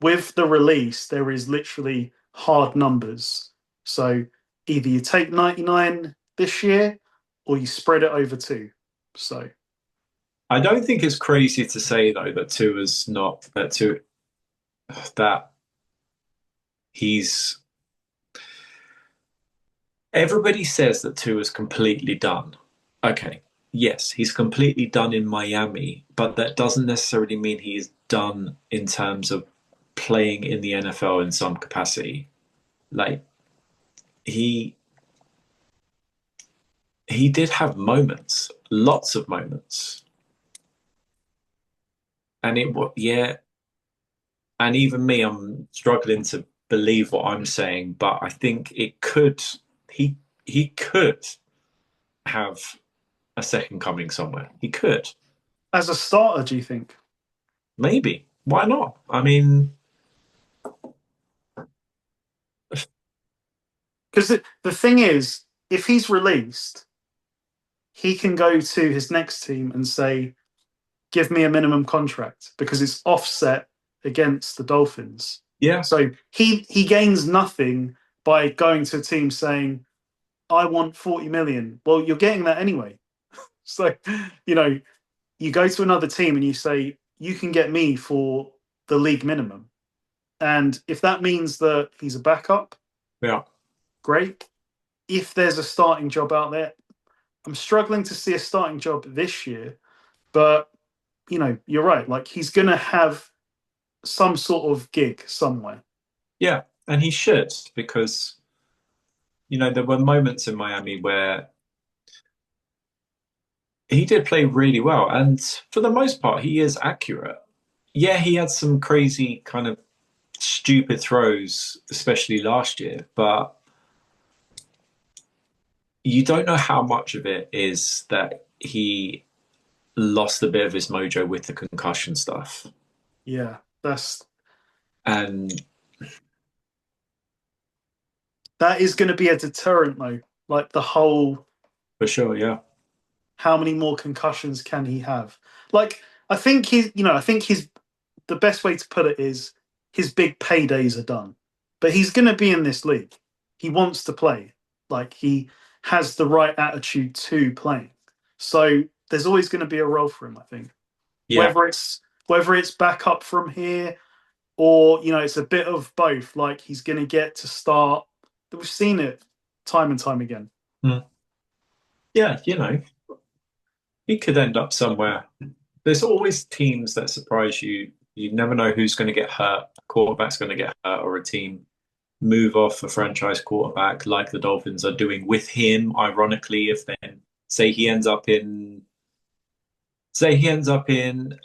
With the release, there is literally hard numbers. So either you take 99 this year or you spread it over two. So I don't think it's crazy to say though that Tua's not that he's everybody says that Tua's completely done. Okay. Yes, he's completely done in Miami, but that doesn't necessarily mean he is done in terms of playing in the NFL in some capacity. Like he he did have moments, lots of moments. And it was, yeah, and even me, I'm struggling to believe what I'm saying, but I think he he could have a second coming somewhere. He could. as a starter, do you think? Maybe. Why not? I mean, Because the thing is, if he's released, he can go to his next team and say, give me a minimum contract because it's offset against the Dolphins. yeah, So he gains nothing by going to a team saying, I want 40 million. Well, you're getting that anyway. So, you know, you go to another team and you say, you can get me for the league minimum. And if that means that he's a backup, yeah. great. If there's a starting job out there, I'm struggling to see a starting job this year, but you're right. Like he's going to have some sort of gig somewhere. Yeah, and he should because there were moments in Miami where he did play really well, and for the most part, he is accurate. Yeah, he had some crazy kind of stupid throws, especially last year, but you don't know how much of it is that he lost a bit of his mojo with the concussion stuff. Yeah, that's And that is going to be a deterrent though. Like the whole, for sure, yeah. how many more concussions can he have? Like I think the best way to put it is his big paydays are done. But he's going to be in this league. He wants to play. Like he has the right attitude to playing. So there's always going to be a role for him, I think. Yeah. Whether it's back up from here or it's a bit of both. Like he's going to get to start. We've seen it time and time again. Mm. Yeah, he could end up somewhere. There's always teams that surprise you. You never know who's going to get hurt. A quarterback's going to get hurt, or a team move off a franchise quarterback like the Dolphins are doing with him. Ironically, if then say he ends up in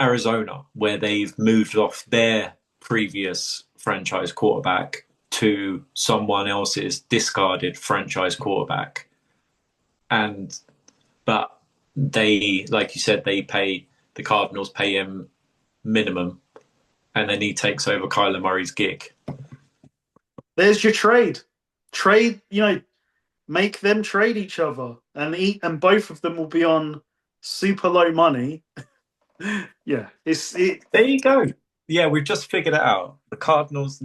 Arizona, where they've moved off their previous franchise quarterback to someone else's discarded franchise quarterback. And but they, like you said, the Cardinals pay him minimum, and then he takes over Kyler Murray's gig. There's your trade. Trade, make them trade each other, and both of them will be on super low money. Yeah, There you go. Yeah, we've just figured it out. The Cardinals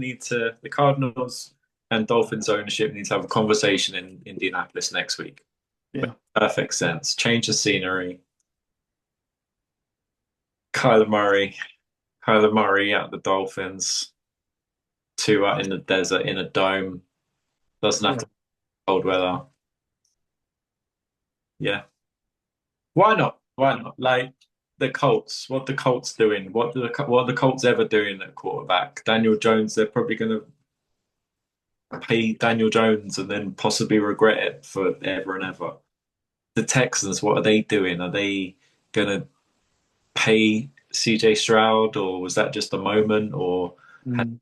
and Dolphins ownership need to have a conversation in Indianapolis next week. Yeah. Perfect sense. Change the scenery. Kyler Murray. Kyler Murray at the Dolphins. Tua in the desert in a dome. Doesn't have Yeah. to be cold weather. Yeah. Why not? Why not? Like the Colts. What the Colts doing? What are the Colts ever doing at quarterback? Daniel Jones. They're probably going to pay Daniel Jones and then possibly regret it forever and ever. The Texans. What are they doing? Are they going to pay CJ Stroud, or was that just a moment? Or Mm.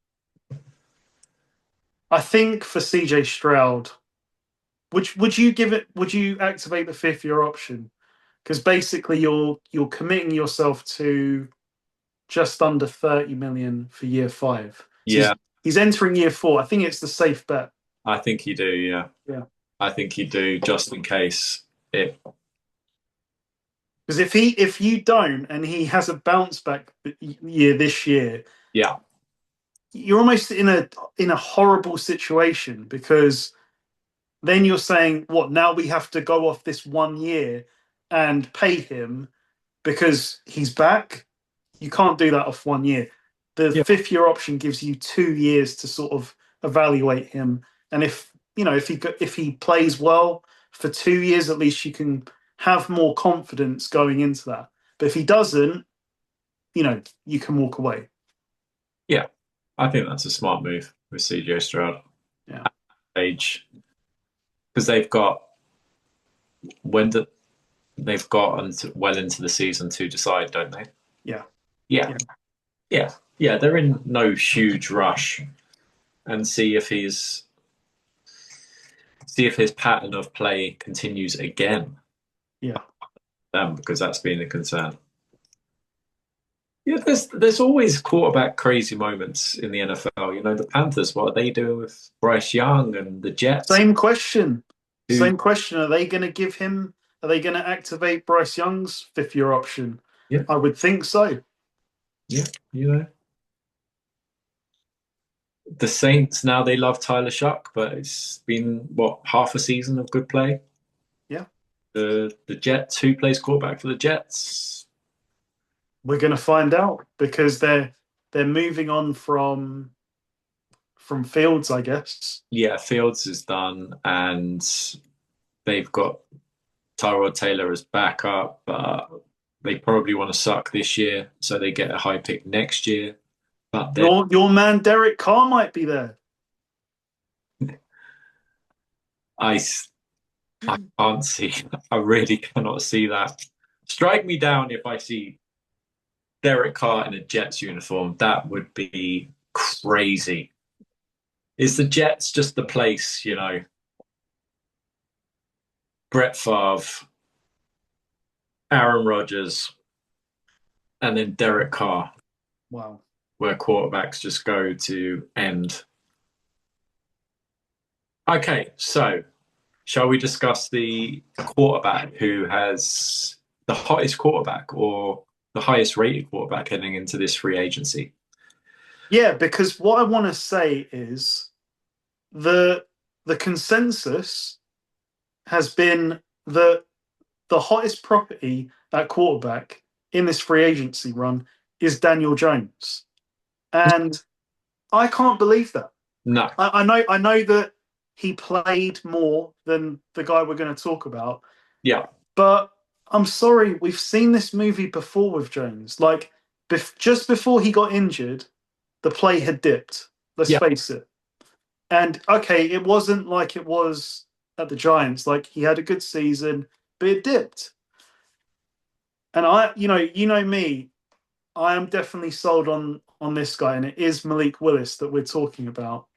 I think for CJ Stroud, would you give it? Would you activate the fifth year option? Because basically, you're committing yourself to just under 30 million for year five. So yeah, he's entering year four. I think it's the safe bet. I think you do. Yeah, Yeah. I think you do, just in case it. Because if you don't and he has a bounce back year this year, Yeah, you're almost in a horrible situation because then you're saying, what, now we have to go off this 1 year and pay him because he's back? You can't do that off 1 year. The yeah, fifth year option gives you 2 years to sort of evaluate him. And if he plays well for 2 years, at least you can have more confidence going into that. But if he doesn't, you can walk away. yeah. I think that's a smart move with CJ Stroud Yeah. age, because when the, they've got well into the season to decide, don't they? Yeah. Yeah, Yeah. yeah, yeah. They're in no huge rush, and see if his pattern of play continues again. Yeah. Because that's been a concern. Yeah, there's always quarterback crazy moments in the NFL. You know, the Panthers, what are they doing with Bryce Young and the Jets? Same question. Who, Same question. Are they going to activate Bryce Young's fifth year option? yeah, I would think so. yeah, you know. The Saints now they love Tyler Shuck, but it's been what, half a season of good play. Yeah. The Jets, who plays quarterback for the Jets? We're going to find out because they're moving on from Fields, I guess. Yeah, Fields is done, and they've got Tyrod Taylor as backup. They probably want to suck this year, so they get a high pick next year. But then Your man Derek Carr might be there. I, I can't see. I really cannot see that. Strike me down if I see Derek Carr in a Jets uniform. That would be crazy. Is the Jets just the place, you know? Brett Favre, Aaron Rodgers, and then Derek Carr, Wow. where quarterbacks just go to end. Okay, so shall we discuss the quarterback who has the hottest quarterback or the highest rated quarterback heading into this free agency? Yeah, because what I want to say is the the consensus has been that the hottest property at quarterback in this free agency run is Daniel Jones. And I can't believe that. No. I know that he played more than the guy we're going to talk about, Yeah. but I'm sorry, we've seen this movie before with Jones. Like just before he got injured, the play had dipped. Let's Yeah. face it. And okay, it wasn't like it was at the Giants. Like he had a good season, but it dipped. And you know me, I am definitely sold on this guy, and it is Malik Willis that we're talking about.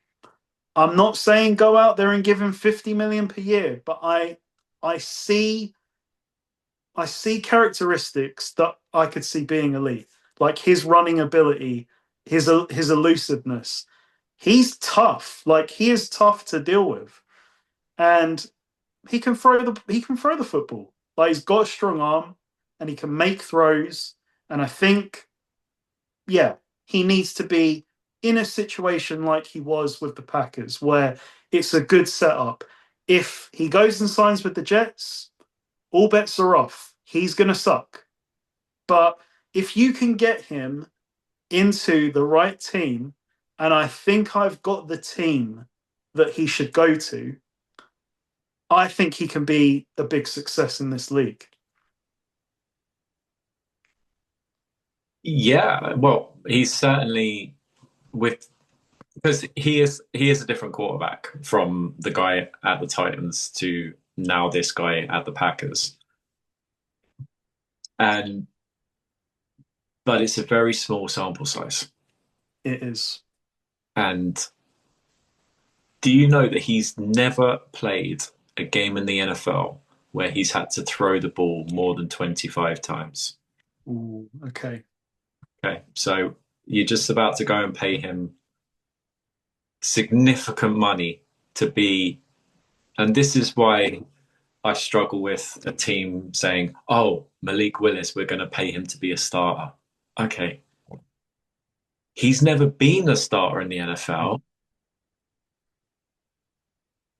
I'm not saying go out there and give him 50 million per year, but I see I see characteristics that I could see being elite, like his running ability, his elusiveness. He's tough. Like he is tough to deal with, and he can throw the football. Like he's got a strong arm, and he can make throws. And I think, yeah, he needs to be in a situation like he was with the Packers, where it's a good setup. If he goes and signs with the Jets, all bets are off. He's going to suck. But if you can get him into the right team, and I think I've got the team that he should go to, I think he can be a big success in this league. Yeah, well, he's certainly with because he is a different quarterback from the guy at the Titans to now this guy at the Packers. And but it's a very small sample size. It is. And do you know that he's never played a game in the NFL where he's had to throw the ball more than 25 times? Ooh, okay. Okay, so you're just about to go and pay him significant money to be, and this is why I struggle with a team saying, "Oh, Malik Willis, we're going to pay him to be a starter." Okay, he's never been a starter in the NFL.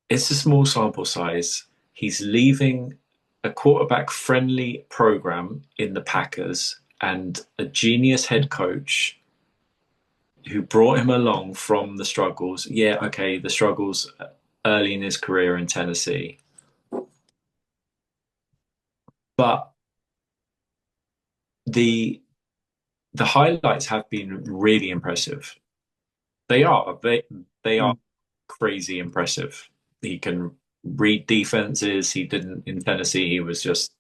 It's a small sample size. He's leaving a quarterback friendly program in the Packers and a genius head coach who brought him along from the struggles. Yeah, okay, the struggles early in his career in Tennessee. But the the highlights have been really impressive. They are crazy impressive. He can read defenses. He didn't in Tennessee. He was just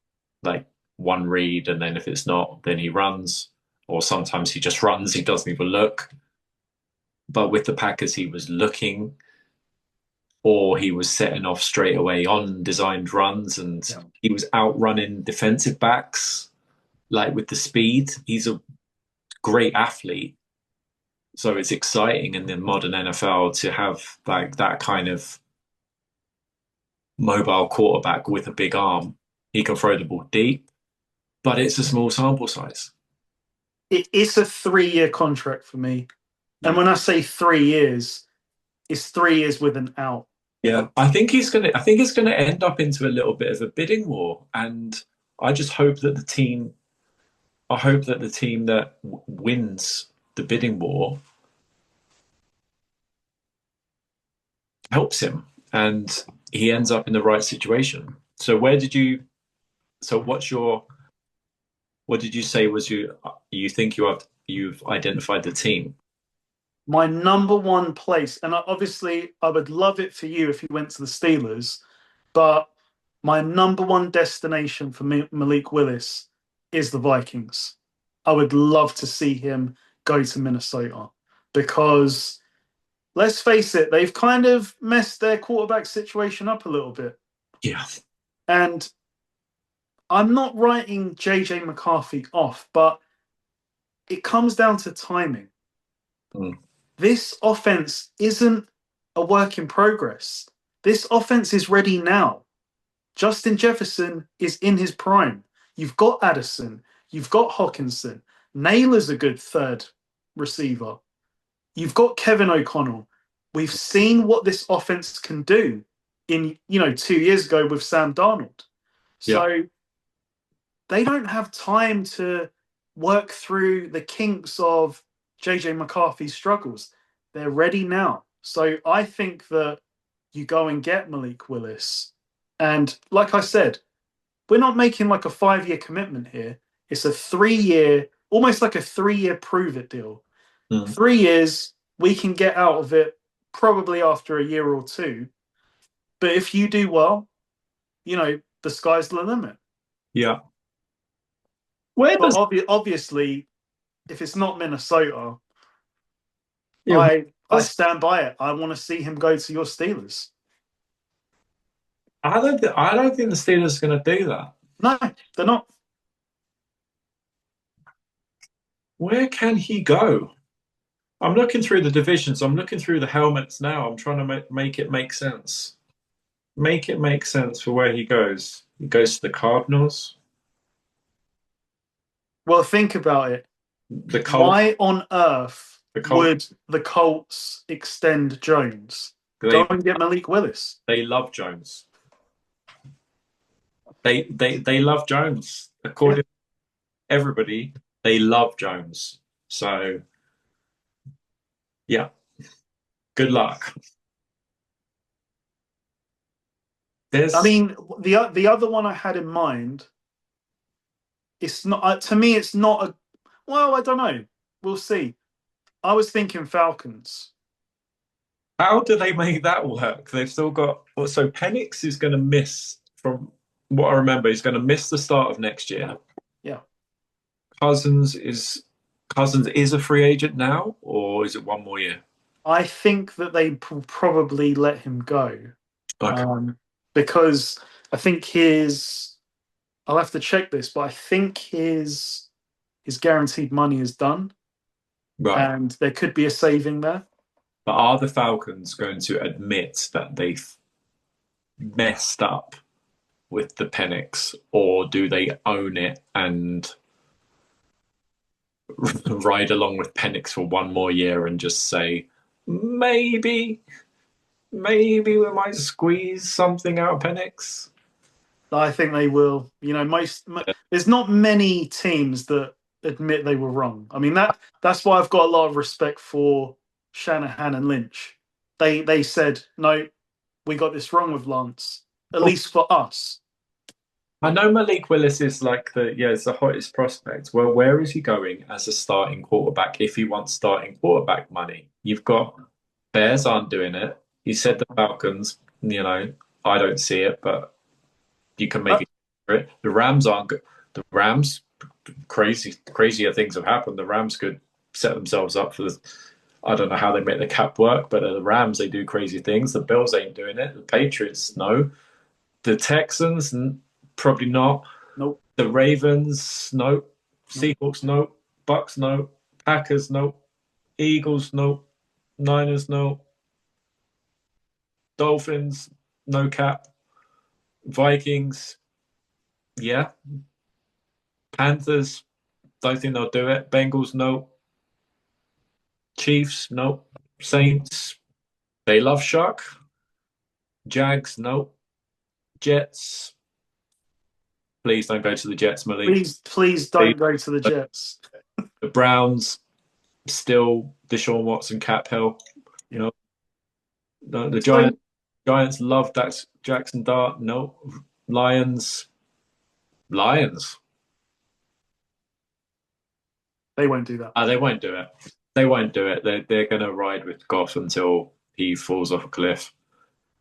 like one read, and then if it's not, then he runs. Or sometimes he just runs. He doesn't even look. But with the Packers, he was looking, or he was setting off straight away on designed runs, and he was outrunning defensive backs like with the speed. He's a great athlete. So it's exciting in the modern NFL to have like that kind of mobile quarterback with a big arm. He can throw the ball deep, but it's a small sample size. It's a 3-year contract for me. And when I say 3 years, it's 3 years with an out. Yeah, I think it's gonna end up into a little bit of a bidding war. And I just hope that the team that wins the bidding war helps him and he ends up in the right situation. So what did you say was you think you've identified the team? My number one place, and obviously I would love it for you if you went to the Steelers, but my number one destination for Malik Willis is the Vikings. I would love to see him go to Minnesota because let's face it, they've kind of messed their quarterback situation up a little bit. Yeah. And I'm not writing JJ McCarthy off, but it comes down to timing. Mm. This offense isn't a work in progress. This offense is ready now. Justin Jefferson is in his prime. You've got Addison. You've got Hawkinson. Naylor's a good third receiver. You've got Kevin O'Connell. We've seen what this offense can do in, 2 years ago with Sam Darnold. So Yeah. they don't have time to work through the kinks of JJ McCarthy's struggles. They're ready now. So I think that you go and get Malik Willis. And like I said, we're not making like a 5-year commitment here. It's a 3-year, almost like a 3-year prove it deal. 3 years, we can get out of it probably after a year or two. But if you do well, the sky's the limit. Yeah. But obviously, if it's not Minnesota, Yeah, I stand by it. I want to see him go to your Steelers. I don't think the Steelers are going to do that. No, they're not. Where can he go? I'm looking through the divisions. I'm looking through the helmets now. I'm trying to make it make sense. Make it make sense for where he goes. He goes to the Cardinals. Well, think about it. The Colts. Why on earth The Colts. would the Colts extend Jones? Go They and get Malik Willis. they love Jones. They love Jones. Yeah. According to everybody, they love Jones. So yeah, good luck. I There's mean, the other one I had in mind, it's not to me. It's not a. Well, I don't know. We'll see. I was thinking Falcons. how do they make that work? They've still got well, so Penix is going to miss from what I remember. He's going to miss the start of next year. Yeah, Cousins is a free agent now, or is it one more year? I think that they probably let him go, Okay, um, because I think his. I'll have to check this, but I think his guaranteed money is done, right. and there could be a saving there. But are the Falcons going to admit that they've messed up with the Penix, or do they own it and ride along with Penix for one more year and just say, maybe, maybe we might squeeze something out of Penix? I think they will. You know, there's not many teams that admit they were wrong. I mean that's why I've got a lot of respect for Shanahan and Lynch. They said no, we got this wrong with Lance. At Oh, least for us. I know Malik Willis is like it's the hottest prospect. Well, where is he going as a starting quarterback if he wants starting quarterback money? You've got Bears aren't doing it. You said the Falcons, I don't see it, but you can make Uh, it for it. The Rams aren't good. The Rams, crazier things have happened. The Rams could set themselves up for the. I don't know how they make the cap work, but the Rams, they do crazy things. The Bills ain't doing it. The Patriots, no. The Texans, probably not. nope, The Ravens, no. nope. Seahawks, no. Bucks, no. Packers, no. Eagles, no. Niners, no. Dolphins, no cap. Vikings, yeah. Panthers, don't think they'll do it. Bengals, no. Chiefs, no. Saints, they love Shark. Jags, no. Jets, please don't go to the Jets, Malik. Please don't go to the Jets. The Browns, still Deshaun Watson, cap hell. You Yeah. know, the So Giants love that Jackson Dart. No. Lions. they won't do that. They won't do it. They won't do it. They're going to ride with Goff until he falls off a cliff.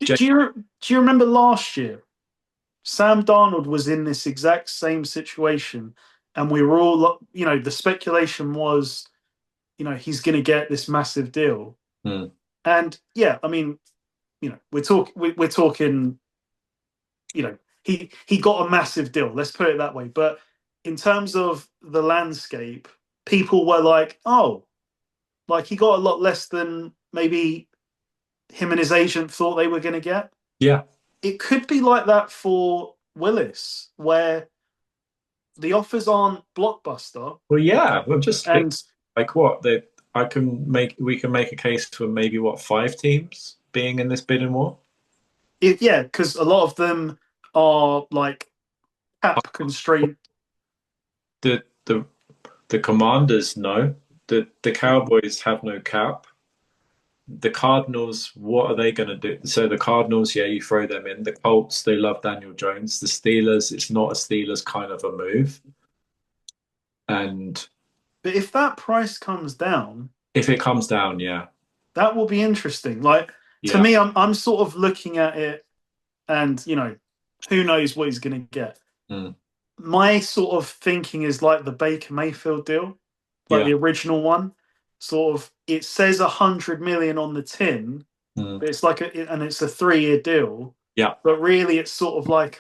Do you remember last year? Sam Darnold was in this exact same situation, and we were all, the speculation was, he's going to get this massive deal. Hmm. And yeah, I mean, we're talking, he got a massive deal. Let's put it that way. But in terms of the landscape, people were like, oh, like he got a lot less than maybe him and his agent thought they were going to get. Yeah. It could be like that for Willis, where the offers aren't blockbuster, Well, yeah. Well, just think and like what we can make a case for maybe what 5 teams being in this bidding war. yeah, because a lot of them are like cap constraint. The the the Commanders, no. The Cowboys have no cap. The Cardinals, what are they going to do? So the Cardinals, yeah, you throw them in. The Colts, they love Daniel Jones. The Steelers, it's not a Steelers kind of a move. And But if that price comes down, if it comes down, yeah, that will be interesting. Like to yeah, me, I'm sort of looking at it, and who knows what he's going to get. mm, My sort of thinking is like the Baker Mayfield deal, like yeah, the original one. Sort of, it says 100 million on the tin, mm, but it's like and it's a 3-year deal. yeah. But really, it's sort of like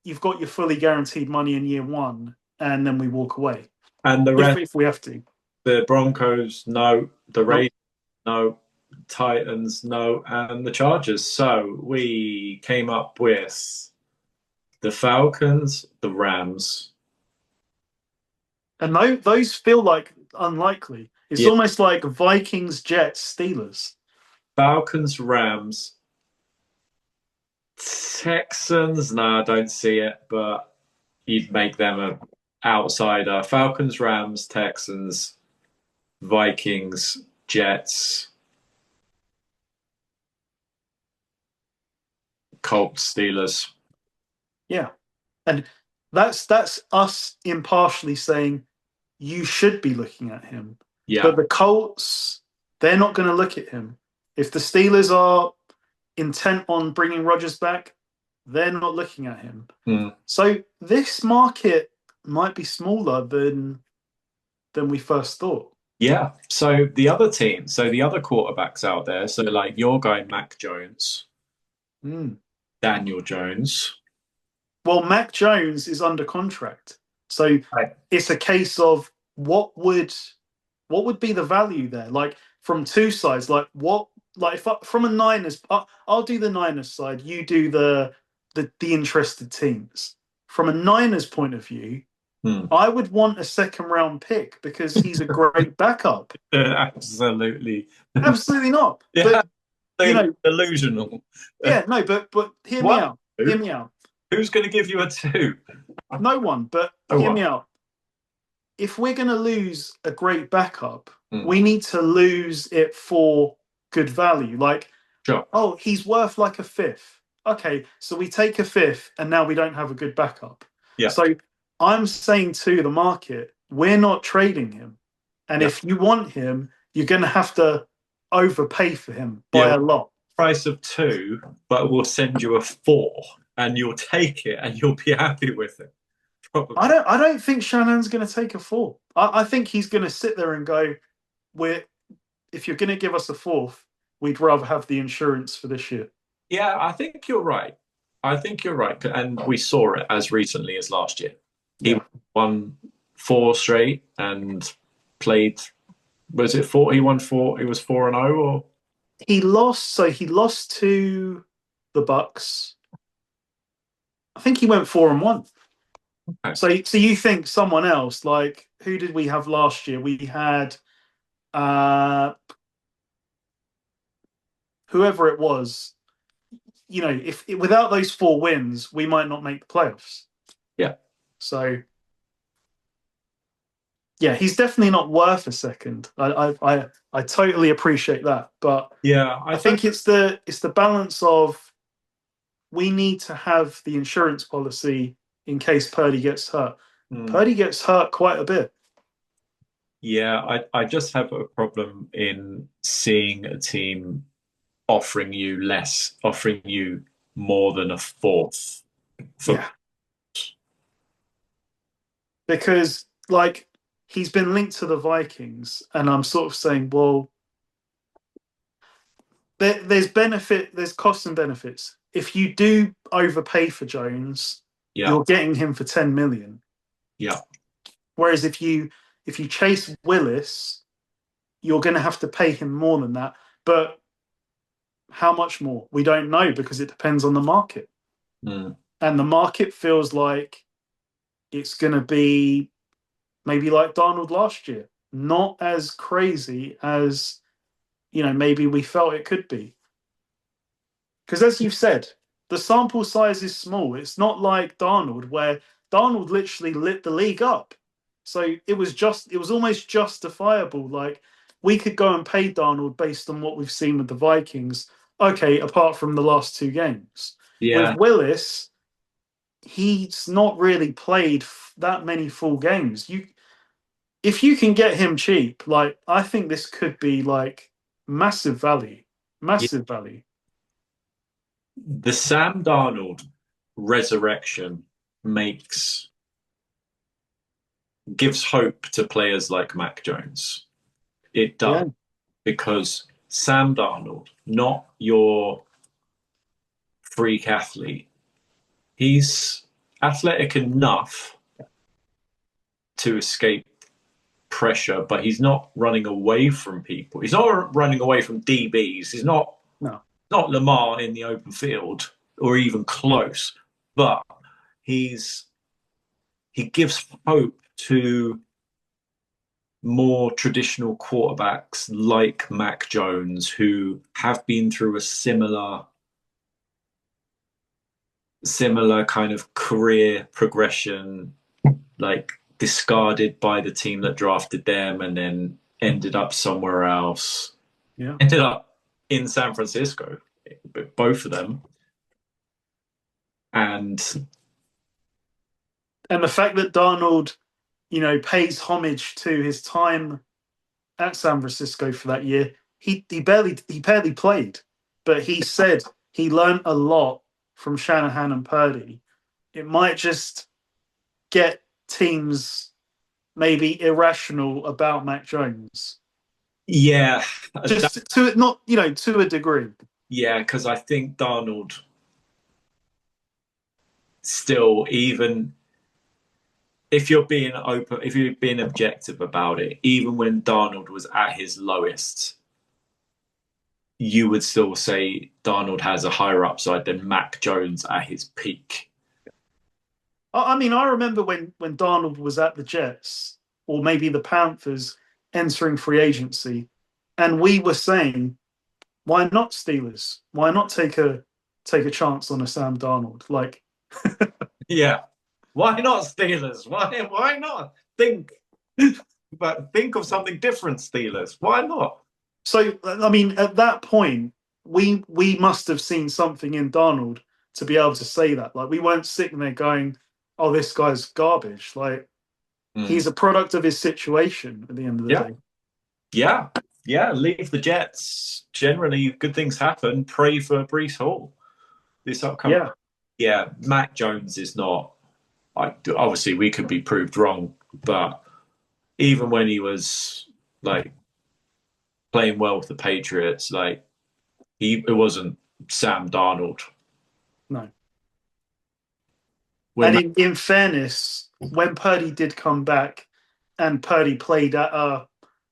you've got your fully guaranteed money in year one, and then we walk away And the if rest, we have to. the Broncos, no. The Nope. Raiders, no. Titans, no. And the Chargers. So we came up with the Falcons, the Rams. And those feel like unlikely. It's Yeah, almost like Vikings, Jets, Steelers. Falcons, Rams, Texans. No, I don't see it, but you'd make them a outsider. Falcons, Rams, Texans, Vikings, Jets, Colts, Steelers. Yeah. And that's us impartially saying you should be looking at him. Yeah. But the Colts, they're not going to look at him. If the Steelers are intent on bringing Rodgers back, they're not looking at him. Mm. So this market might be smaller than we first thought. Yeah. So the other team, so the other quarterbacks out there, so like your guy Mac Jones, Mm. Daniel Jones. Well, Mac Jones is under contract, so Right. it's a case of what would be the value there? Like from two sides, like what, like if from a Niners, I'll do the Niners side, you do the interested teams. From a Niners point of view, Hmm. I would want a second round pick because he's a great backup. Absolutely. Absolutely not. Yeah, But you know, delusional. yeah, no, but hear me What? out. Hear me out. Who's going to give you a two? No one, but No hear one. me out. If we're going to lose a great backup, Hmm. we need to lose it for good value. Like, Sure. oh, he's worth like a fifth. Okay, so we take a fifth and now we don't have a good backup. Yeah. So I'm saying to the market, we're not trading him. And Yeah. if you want him, you're going to have to overpay for him by a lot. Price of two, but we'll send you a four and you'll take it and you'll be happy with it. Probably. I don't think Shanahan's going to take a four. I think he's going to sit there and go, if you're going to give us a fourth, we'd rather have the insurance for this year. Yeah, I think you're right. I think you're right. And we saw it as recently as last year. He won 4 straight and played, was it 4? He won 4. He was 4-0 or? He lost to the Bucks. I think he went 4-1. Okay. So you think someone else, like who did we have last year? We had whoever it was. You know, if without those 4 wins, we might not make the playoffs. Yeah. So yeah, he's definitely not worth a second. I totally appreciate that, but yeah, I think it's the balance of we need to have the insurance policy in case Purdy gets hurt. Purdy gets hurt quite a bit. Yeah, I just have a problem in seeing a team offering you less, offering you more than a fourth. Yeah. Because, like, he's been linked to the Vikings, and I'm sort of saying, well, there's costs and benefits. If you do overpay for Jones, you're getting him for 10 million. Yeah. Whereas if you chase Willis, you're going to have to pay him more than that. But how much more? We don't know because it depends on the market. Mm. And the market feels like it's going to be maybe like Darnold last year. Not as crazy as, maybe we felt it could be. Because as you've said, the sample size is small. It's not like Darnold, where Darnold literally lit the league up. So it was almost justifiable. Like, we could go and pay Darnold based on what we've seen with the Vikings. Okay, apart from the last 2 games. Yeah. With Willis, he's not really played that many full games. If you can get him cheap, like, I think this could be like massive value. Massive value. The Sam Darnold resurrection gives hope to players like Mac Jones. It does. Yeah. Because Sam Darnold, not your freak athlete, he's athletic enough to escape pressure, but he's not running away from people. He's not running away from DBs. He's not Lamar in the open field or even close, but he gives hope to more traditional quarterbacks like Mac Jones, who have been through a similar kind of career progression, like discarded by the team that drafted them and then ended up somewhere else. Yeah. Ended up in San Francisco, both of them. And the fact that Darnold, pays homage to his time at San Francisco for that year, he barely played, but he said he learned a lot from Shanahan and Purdy. It might just get teams maybe irrational about Mac Jones, yeah, just to not to a degree. yeah, because I think Darnold still, even if you're being open, if you're being objective about it, even when Darnold was at his lowest, you would still say Darnold has a higher upside than Mac Jones at his peak. I mean, I remember when Darnold was at the Jets or maybe the Panthers entering free agency, and we were saying, why not Steelers? Why not take a chance on a Sam Darnold? Like, Yeah, why not Steelers? Why not think of something different, Steelers? Why not? so I mean, at that point, we must have seen something in Darnold to be able to say that. Like, we weren't sitting there going, "Oh, this guy's garbage." Like, he's a product of his situation at the end of the Yeah. day. Yeah. Leave the Jets. Generally, good things happen. Pray for Breece Hall this upcoming. Yeah, Yeah, Mac Jones is not. Obviously, we could be proved wrong, but even when he was like playing well with the Patriots, like it wasn't Sam Darnold. no. When And in fairness, when Purdy did come back and Purdy played at a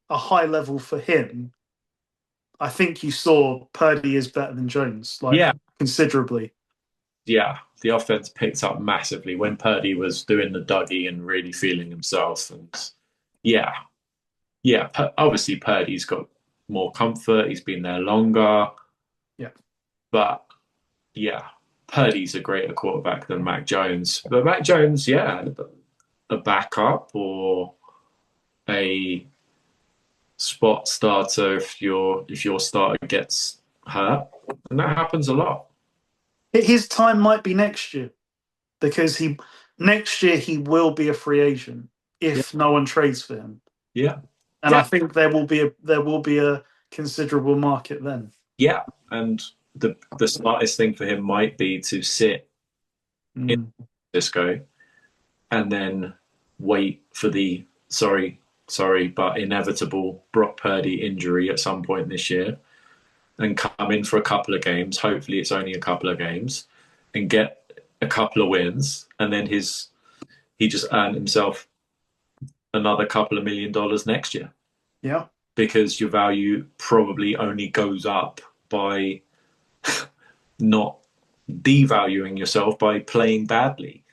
high level for him, I think you saw Purdy is better than Jones, like, yeah, considerably. yeah, the offense picked up massively when Purdy was doing the Dougie and really feeling himself. And yeah, yeah, obviously Purdy's got more comfort. He's been there longer, Yeah. but yeah, Purdy's a greater quarterback than Mac Jones. But Mac Jones, yeah, a backup or a spot starter if your starter gets hurt, and that happens a lot. His time might be next year because next year he will be a free agent Yeah, if no one trades for him. yeah, And I yeah, think there will be a considerable market then. yeah. And the smartest thing for him might be to sit in Mm. Cisco and then wait for the sorry, but inevitable Brock Purdy injury at some point this year and come in for a couple of games. Hopefully, it's only a couple of games and get a couple of wins. And then he just earned himself another couple of $1 million next year Yeah. because your value probably only goes up by not devaluing yourself by playing badly.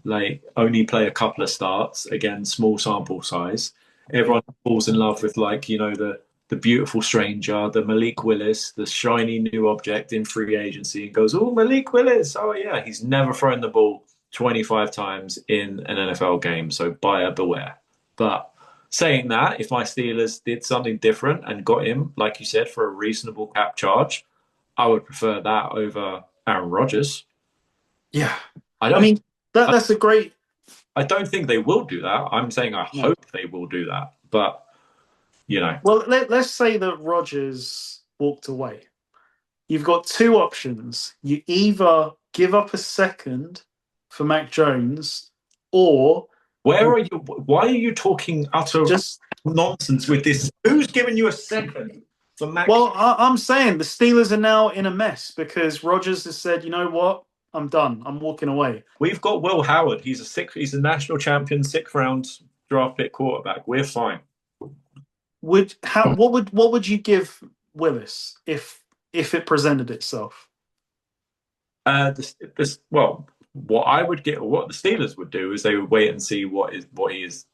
Like, only play a couple of starts, again, small sample size. Everyone falls in love with, like, the beautiful stranger, the Malik Willis, the shiny new object in free agency, and goes, "Oh, Malik Willis! Oh yeah, he's never thrown the ball 25 times in an NFL game, so buyer beware." But saying that, if my Steelers did something different and got him, like you said, for a reasonable cap charge, I would prefer that over Aaron Rodgers. Yeah. I I don't. mean, that's a great. I don't think they will do that. I'm saying I No. hope they will do that. But Well, let's say that Rodgers walked away. You've got two options. You either give up a second for Mac Jones, or where you are you? Why are you talking utter just. nonsense with this? Who's giving you a second for Mac? Well, I'm saying the Steelers are now in a mess because Rodgers has said, "You know what? I'm done. I'm walking away." We've got Will Howard. He's a national champion, 6th round draft pick quarterback. We're fine. What would you give Willis if it presented itself? Well, what the Steelers would do is they would wait and see what is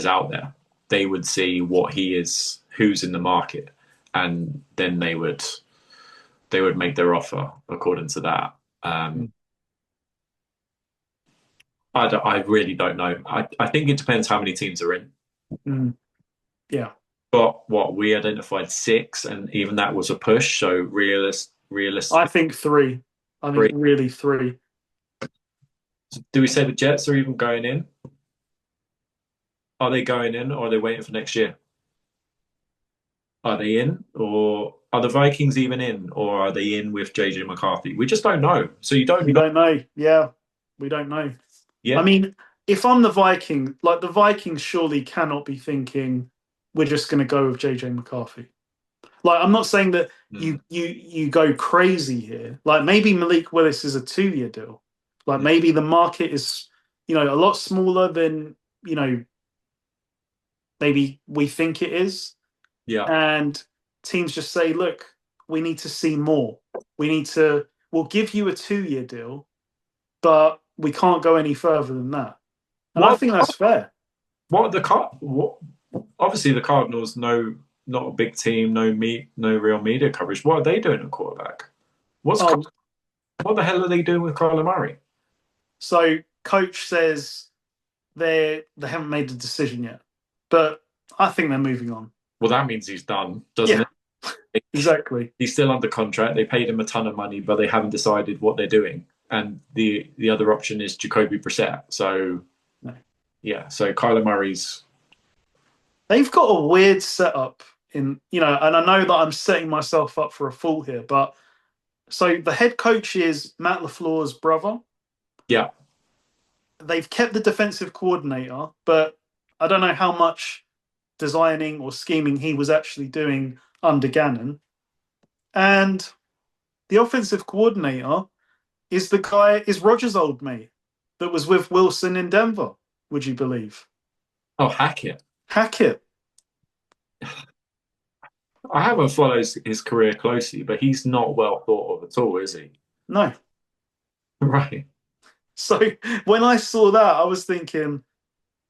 out there. they would see what he is, who's in the market, and then they would make their offer according to that. Mm. I really don't know. I think it depends how many teams are in. Mm. Yeah. But what we identified six, and even that was a push. So I realistically, think three. I think three. really three. Do we say the Jets are even going in? Are they going in, or are they waiting for next year? Are they in, or are the Vikings even in, or are they in with JJ McCarthy? We just don't know. So you don't We know. don't know. Yeah, we don't know. I Yeah. mean, if I'm the Viking, like the Vikings surely cannot be thinking we're just going to go with JJ McCarthy. Like, I'm not saying that Mm, you go crazy here. Like, maybe Malik Willis is a 2-year deal. Like, mm. maybe the market is, a lot smaller than, maybe we think it is. Yeah. And teams just say, look, we need to see more. We'll give you a 2-year deal, but we can't go any further than that. And I What think that's fair. what are the what obviously the Cardinals not a big team, no real media coverage. What are they doing at quarterback? Oh, What the hell are they doing with Kyler Murray? so coach says they haven't made a decision yet, but I think they're moving on. Well, that means he's done, doesn't Yeah, it? exactly. He's still under contract. They paid him a ton of money, but they haven't decided what they're doing. And the other option is Jacoby Brissett. So No. yeah, so Kyler Murray's They've got a weird setup and I know that I'm setting myself up for a fall here, but so the head coach is Matt LaFleur's brother. yeah. They've kept the defensive coordinator, but I don't know how much designing or scheming he was actually doing under Gannon. And the offensive coordinator is Rodgers' old mate that was with Wilson in Denver, would you believe? Oh, Hackett. Hackett. I haven't followed his career closely, but he's not well thought of at all, is he? No. Right. So when I saw that, I was thinking,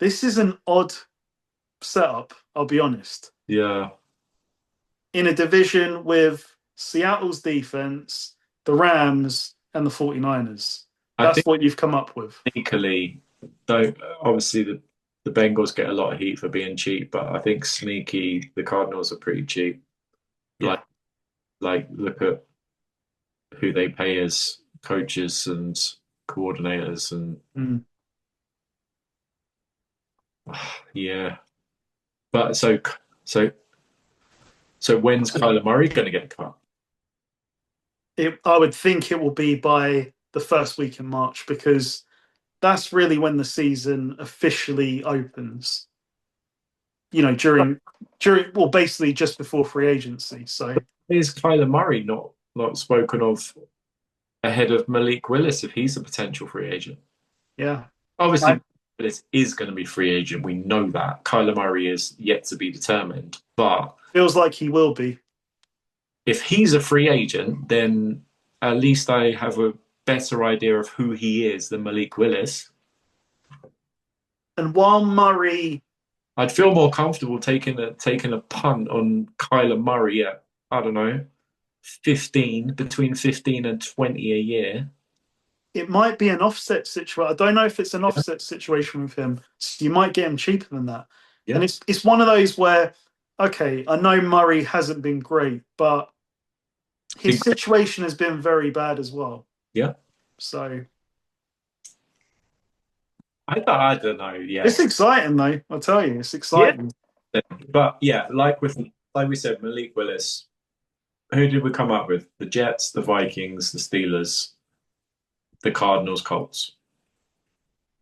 this is an odd setup, I'll be honest. Yeah. In a division with Seattle's defense, the Rams, and the 49ers. I That's think what you've come up with. sneakily, though obviously the Bengals get a lot of heat for being cheap, but I think sneaky the Cardinals are pretty cheap. Yeah. Like look at who they pay as coaches and coordinators and Mm. yeah. But so so when's Kyler Murray going to get cut? I would think it will be by the first week in March because that's really when the season officially opens. During well, basically just before free agency. So Is Kyler Murray not spoken of ahead of Malik Willis if he's a potential free agent? yeah, I Obviously, Willis is going to be free agent. We know that. Kyler Murray is yet to be determined. But feels like he will be. if he's a free agent, then at least I have a better idea of who he is than Malik Willis. And while Murray, I'd feel more comfortable taking a punt on Kyler Murray at, I don't know, between 15 and 20 a year. it might be an offset situation. I don't know if it's an Yeah. offset situation with him. So you might get him cheaper than that. And Yeah. it's one of those where, okay, I know Murray hasn't been great, but his situation has been very bad as well. Yeah. So I don't know. Yeah. it's exciting though. I'll tell you, it's Yeah. exciting. But yeah, like we said, Malik Willis. Who did we come up with? The Jets, the Vikings, the Steelers, the Cardinals, Colts.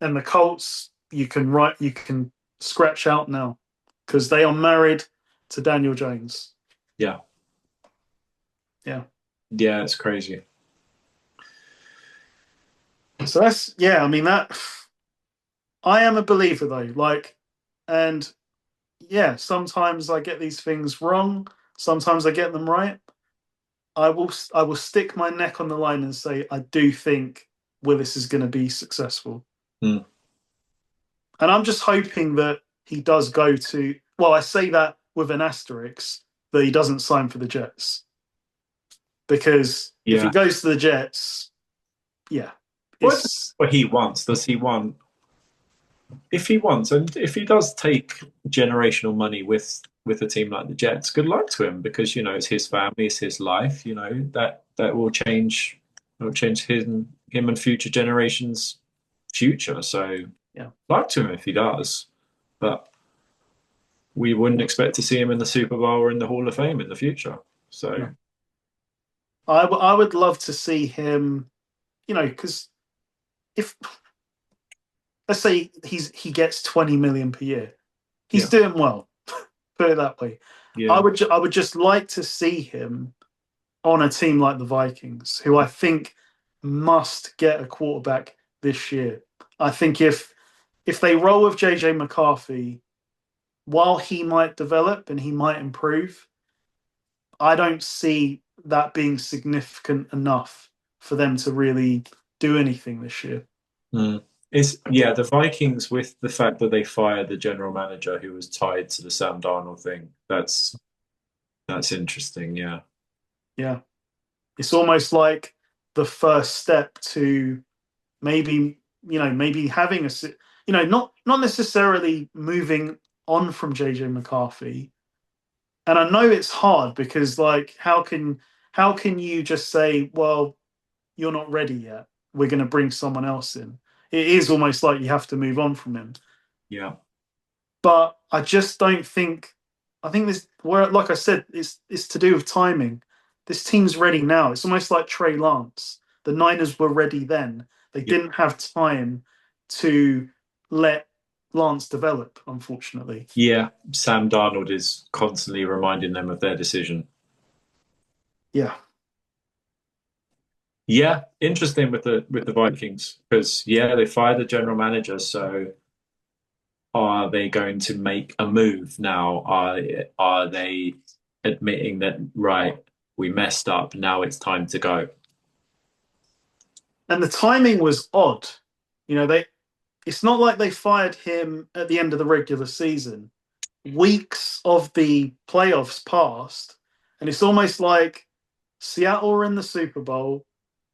And the Colts, you can scratch out now because they are married to Daniel Jones. Yeah. Yeah. Yeah, it's crazy. So that's I mean that I am a believer though. And sometimes I get these things wrong. Sometimes I get them right. I will stick my neck on the line and say I do think Willis is going to be successful. Mm. And I'm just hoping that he does go to. I say that with an asterisk that he doesn't sign for the Jets, because if he Yeah. goes to the Jets, yeah, What it's what he wants? Does he want? If he wants, and if he does take generational money with a team like the Jets, good luck to him, because it's his family, it's his life. That will change him and future generations' future. So yeah. luck to him if he does. But we wouldn't expect to see him in the Super Bowl or in the Hall of Fame in the future. So No. I would love to see him, because if let's say he gets 20 million per year, he's yeah, doing well. Put it that way. yeah, I would just like to see him on a team like the Vikings, who I think must get a quarterback this year. I think if they roll with JJ McCarthy, while he might develop and he might improve, I don't see that being significant enough for them to really do anything this year. mm. The Vikings, with the fact that they fired the general manager who was tied to the Sam Darnold thing. That's interesting. Yeah, Yeah. It's almost like the first step to maybe, maybe having not necessarily moving on from JJ McCarthy. And I know it's hard because, like, how can you just say, well, you're not ready yet, we're going to bring someone else in? It is almost like you have to move on from him. yeah, But I just don't think. I think this, where, like I said, it's to do with timing. This team's ready now. It's almost like Trey Lance. The Niners were ready then. They yeah, didn't have time to let Lance develop, unfortunately. yeah. Sam Darnold is constantly reminding them of their decision. Yeah. Yeah, interesting with the Vikings, because they fired the general manager. So are they going to make a move now? Are they admitting that, right, we messed up, now it's time to go? And the timing was odd. They it's not like they fired him at the end of the regular season. Weeks of the playoffs passed, and it's almost like Seattle are in the Super Bowl,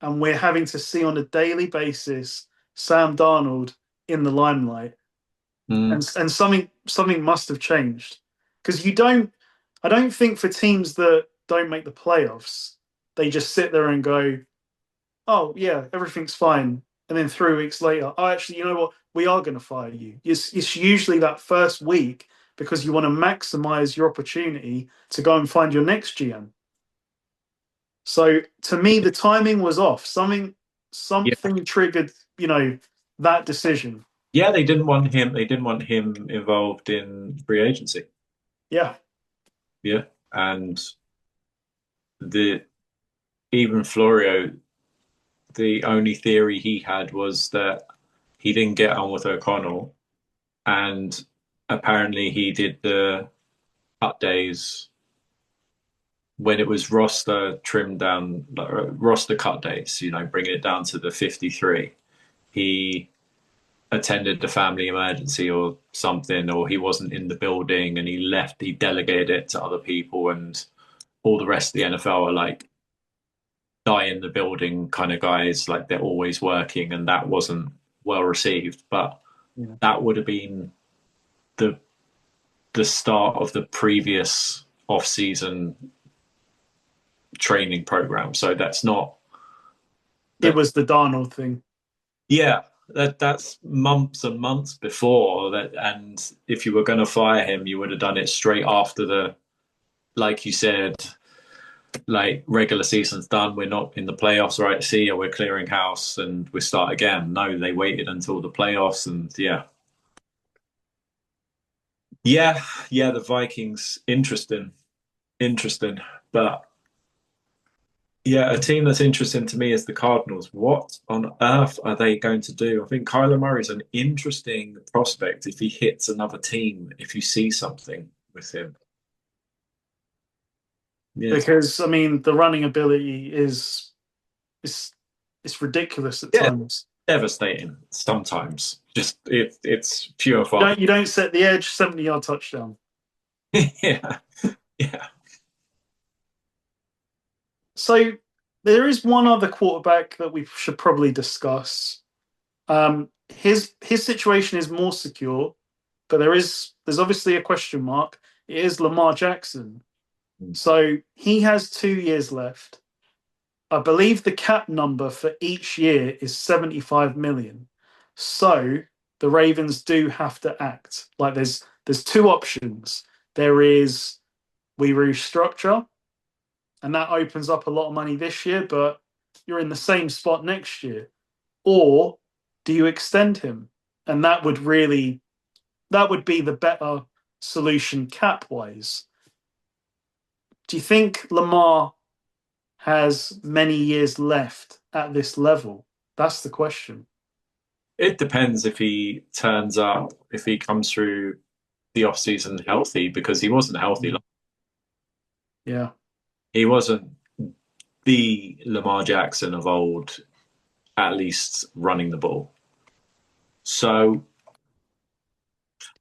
and we're having to see on a daily basis Sam Darnold in the limelight, Mm, and something must have changed, because you don't. I don't think for teams that don't make the playoffs, they just sit there and go, "Oh yeah, everything's fine," and then 3 weeks later, "Oh, actually, you know what? We are going to fire you." It's usually that first week, because you want to maximize your opportunity to go and find your next GM. So to me, the timing was off. yeah, Something triggered, that decision. yeah. They didn't want him. They didn't want him involved in free agency. Yeah, Yeah, and the even Florio, the only theory he had was that he didn't get on with O'Connell, and apparently he did the cut days when it was roster trimmed down, roster cut days, bringing it down to the 53. He attended the family emergency or something, or he wasn't in the building and he left, he delegated it to other people, and all the rest of the NFL are like die in the building kind of guys, like they're always working, and that wasn't well received. But yeah. that would have been the the start of the previous off-season training program. So that's not It that. was the Darnold thing. Yeah, that's months and months before that. And if you were going to fire him, you would have done it straight after the, like you said, like regular season's done. We're not in the playoffs, right? See ya, we're clearing house and we start again. No, they waited until the playoffs, and yeah. The Vikings, interesting, but. Yeah, a team that's interesting to me is the Cardinals. What on earth are they going to do? I think Kyler Murray is an interesting prospect if he hits another team, if you see something with him. Yeah, Because I mean, the running ability is it's ridiculous at yeah, times. devastating sometimes. Just it's pure You fun. don't you don't set the edge, 70-yard touchdown. Yeah, yeah. So there is one other quarterback that we should probably discuss. His situation is more secure, but there's obviously a question mark. It is Lamar Jackson. So he has 2 years left. I believe the cap number for each year is 75 million. So the Ravens do have to act. Like there's two options. There is we restructure, and that opens up a lot of money this year, but you're in the same spot next year. Or do you extend him? And that would be the better solution cap wise. Do you think Lamar has many years left at this level? That's the question. It depends if he turns up, if he comes through the off season healthy, because he wasn't healthy. Yeah. He wasn't the Lamar Jackson of old, at least running the ball. So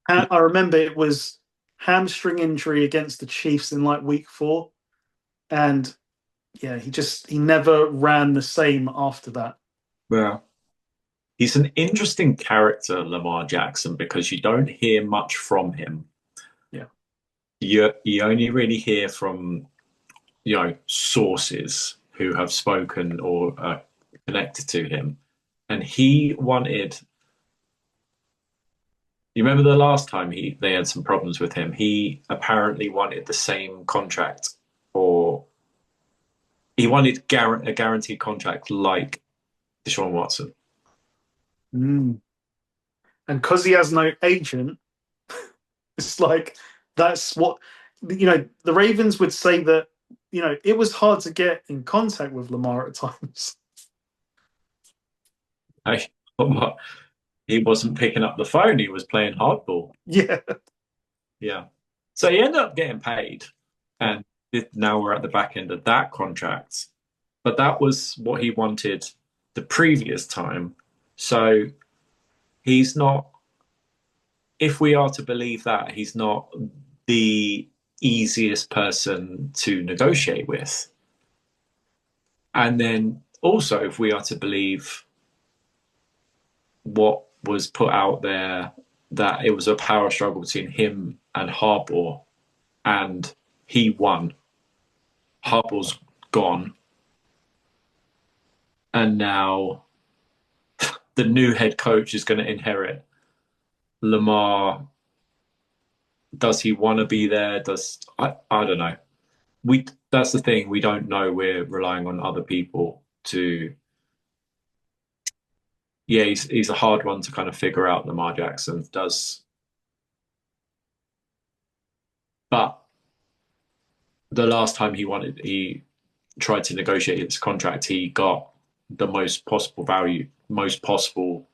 I remember it was hamstring injury against the Chiefs in like week 4. And yeah, he never ran the same after that. yeah, he's an interesting character, Lamar Jackson, because you don't hear much from him. Yeah. You only really hear from sources who have spoken or are connected to him, and he wanted. You remember the last time they had some problems with him? He apparently wanted the same contract, or he wanted a guaranteed contract like Deshaun Watson. Mm. And because he has no agent, it's like that's what the Ravens would say that it was hard to get in contact with Lamar at times. Hey, he wasn't picking up the phone. He was playing hardball. Yeah. Yeah. So he ended up getting paid, and now we're at the back end of that contract. But that was what he wanted the previous time. So he's not, if we are to believe that, he's not the easiest person to negotiate with. And then also, if we are to believe what was put out there, that it was a power struggle between him and Harbaugh, and he won. Harbaugh's gone. And now the new head coach is going to inherit Lamar. Does he want to be there? I don't know. That's the thing. We don't know. We're relying on other people to. Yeah, he's a hard one to kind of figure out. Lamar Jackson does, but the last time he tried to negotiate his contract, he got the most possible value, most possible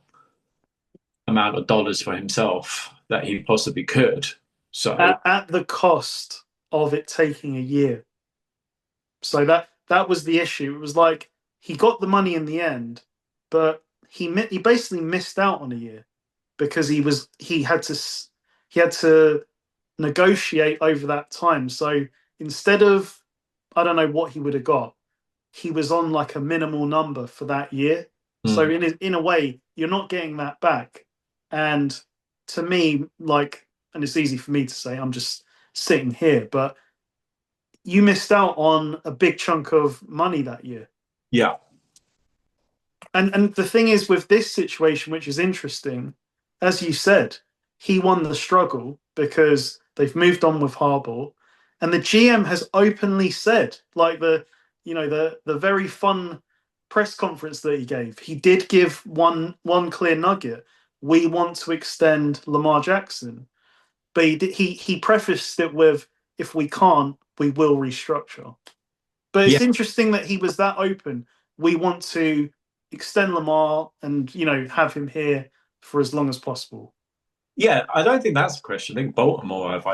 amount of dollars for himself that he possibly could. So At the cost of it taking a year. So that was the issue. It was like he got the money in the end, but he basically missed out on a year because he had to negotiate over that time. So instead of, I don't know what he would have got, he was on like a minimal number for that year. So in a way, you're not getting that back. And to me, like, and it's easy for me to say, I'm just sitting here, but you missed out on a big chunk of money that year. yeah, And the thing is with this situation, which is interesting, as you said, he won the struggle because they've moved on with Harbaugh, and the GM has openly said, like the very fun press conference that he gave, he did give one clear nugget: we want to extend Lamar Jackson, but he prefaced it with, if we can't, we will restructure. But yeah, it's interesting that he was that open. We want to extend Lamar and have him here for as long as possible. yeah. I don't think that's a question. I think Baltimore have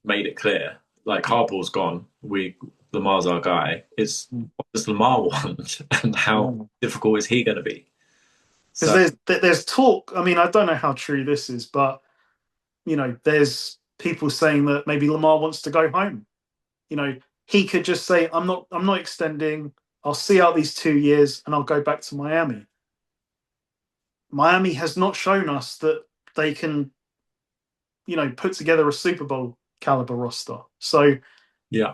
made it clear. Like Harbaugh's gone. Lamar's our guy. It's what does Lamar want, and how difficult is he going to be? Because So there's talk. I mean, I don't know how true this is, but there's people saying that maybe Lamar wants to go home. You know, he could just say, I'm not extending. I'll see out these 2 years and I'll go back to Miami. Miami has not shown us that they can, put together a Super Bowl caliber roster. So Yeah.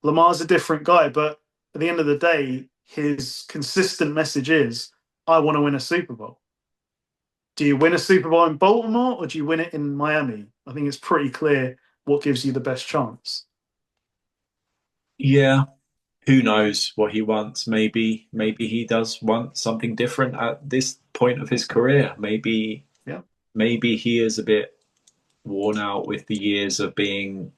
Lamar's a different guy, but at the end of the day, his consistent message is, I want to win a Super Bowl. Do you win a Super Bowl in Baltimore or do you win it in Miami? I think it's pretty clear what gives you the best chance. Yeah. Who knows what he wants? Maybe he does want something different at this point of his career. Yeah. Maybe he is a bit worn out with the years of being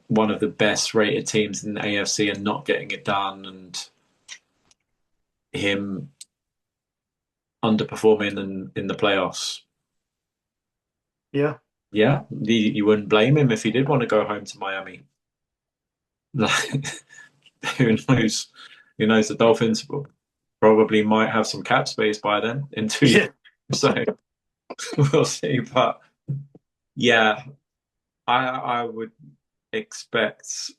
one of the best rated teams in the AFC and not getting it done, and him underperforming in the playoffs. Yeah. Yeah, you wouldn't blame him if he did want to go home to Miami. Like, who knows? Who knows? The Dolphins probably might have some cap space by then in 2 years. Yeah. So we'll see. But yeah, I would expect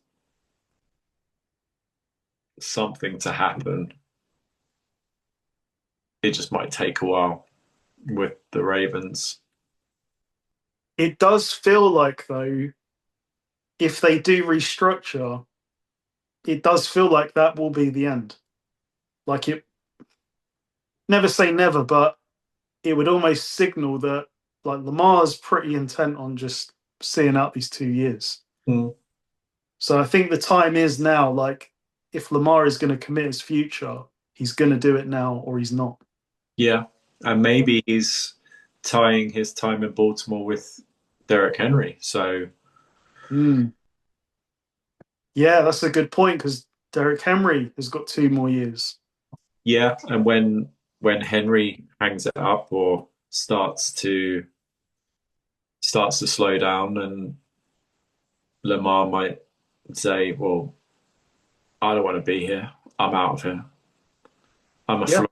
something to happen. It just might take a while with the Ravens. It does feel like, though, if they do restructure, it does feel like that will be the end. Like, it, never say never, but it would almost signal that, like, Lamar's pretty intent on just seeing out these 2 years. Mm. So I think the time is now. Like, if Lamar is going to commit his future, he's going to do it now or he's not. Yeah, and maybe he's tying his time in Baltimore with Derrick Henry. So Yeah, that's a good point because Derrick Henry has got 2 more years. yeah, and when Henry hangs it up or starts to slow down, and Lamar might say, "Well, I don't want to be here. I'm out of here. I'm a Yeah.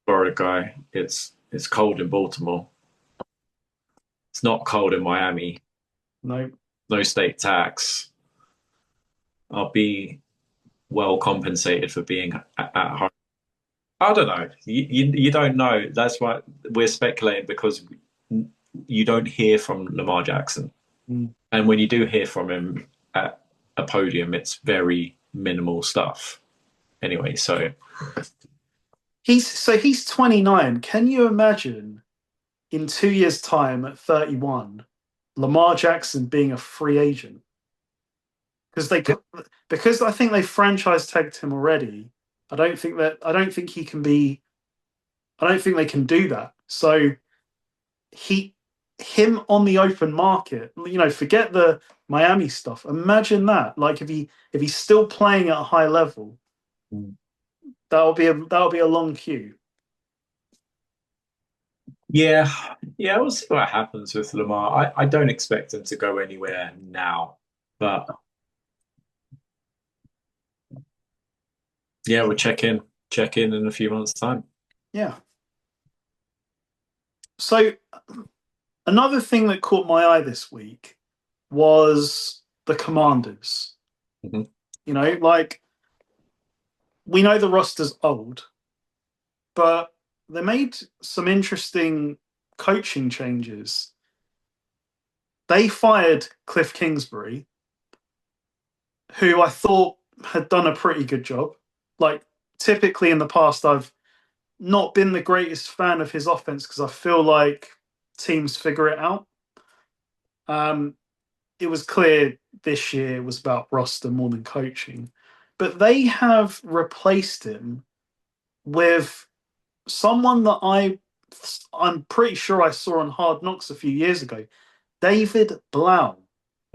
Florida guy. It's cold in Baltimore. It's not cold in Miami. No. No state tax. I'll be well compensated for being at home." I don't know. You don't know. That's why we're speculating, because you don't hear from Lamar Jackson. Mm. And when you do hear from him at a podium, it's very minimal stuff. Anyway, so He's 29. Can you imagine in 2 years' time at 31, Lamar Jackson being a free agent? Because I think they franchise tagged him already. I don't think he can be. I don't think they can do that. So he him on the open market, forget the Miami stuff. Imagine that. Like, if he's still playing at a high level, that'll be a long queue. yeah, yeah, we'll see what happens with Lamar. I don't expect him to go anywhere now, but yeah, we'll check in a few months' time. Yeah. So another thing that caught my eye this week was the Commanders. Mhm. Like, we know the roster's old, but they made some interesting coaching changes. They fired Cliff Kingsbury, who I thought had done a pretty good job. Like, typically in the past, I've not been the greatest fan of his offense because I feel like teams figure it out. It was clear this year was about roster more than coaching, but they have replaced him with someone that I'm pretty sure I saw on Hard Knocks a few years ago, David Blau.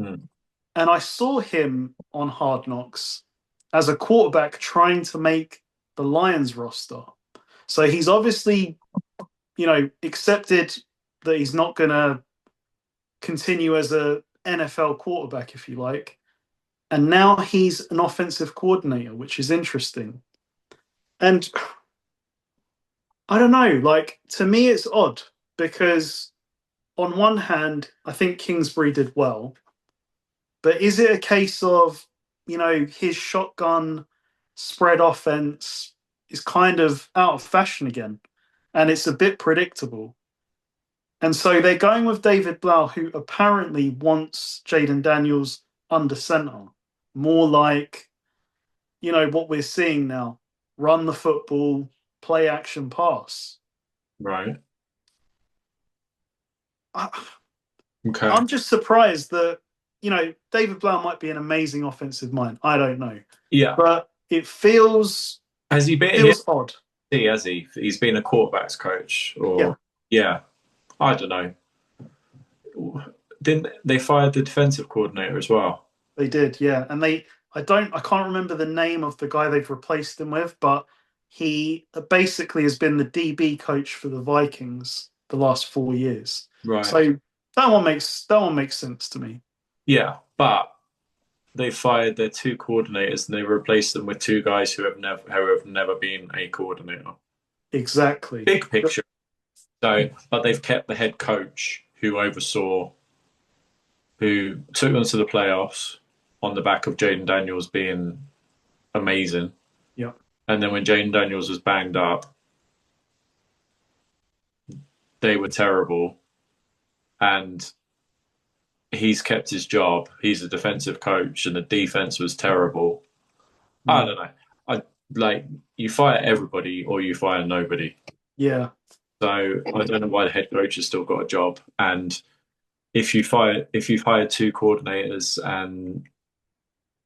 Mm. And I saw him on Hard Knocks as a quarterback trying to make the Lions roster. So he's obviously, accepted that he's not going to continue as a NFL quarterback, if you like. And now he's an offensive coordinator, which is interesting. And I don't know, like, to me, it's odd because on one hand, I think Kingsbury did well, but is it a case of, his shotgun spread offense is kind of out of fashion again, and it's a bit predictable. And so they're going with David Blau, who apparently wants Jaden Daniels under center, more like, what we're seeing now: run the football, play action pass. Right. I, Okay. I'm just surprised that, David Blau might be an amazing offensive mind. I don't know, Yeah. but it feels Has he been here? feels odd. Has he? He's been a quarterbacks coach, Yeah, or yeah, I don't know. Didn't they fired the defensive coordinator as well? they did. Yeah, and I can't remember the name of the guy they've replaced him with, but he basically has been the DB coach for the Vikings the last 4 years. Right. So that one makes sense to me. Yeah, but they fired their two coordinators and they replaced them with two guys who have never been a coordinator. Exactly. Big picture. So, but they've kept the head coach who took them to the playoffs on the back of Jaden Daniels being amazing. Yeah. And then when Jaden Daniels was banged up, they were terrible. And he's kept his job. He's a defensive coach, and the defense was terrible. I don't know. I like you fire everybody or you fire nobody. Yeah. So I don't know why the head coach has still got a job. And if you've hired two coordinators and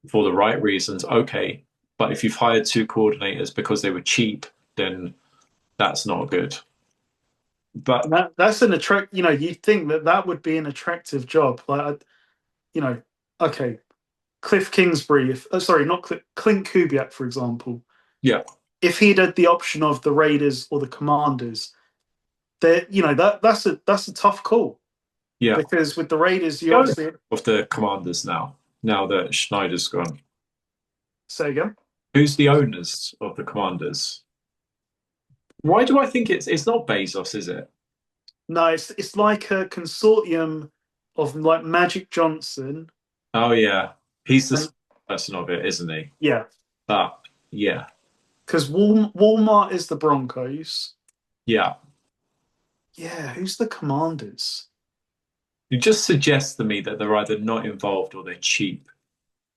for the right reasons, okay. But if you've hired two coordinators because they were cheap, then that's not good. But That's an attract. You think that would be an attractive job, like, okay, Cliff Kingsbury. Sorry, not Clint Kubiak, for example. yeah, If he'd had the option of the Raiders or the Commanders, that's a tough call, yeah. because with the Raiders, you obviously Of the Commanders now that Schneider's gone. say again. Who's the owners of the Commanders? Why do I think it's not Bezos, is it? No, it's like a consortium of like Magic Johnson. Oh yeah, he's the And person of it, isn't he? yeah, But yeah, because Walmart is the Broncos. yeah. Yeah, who's the Commanders? You just suggest to me that they're either not involved or they're cheap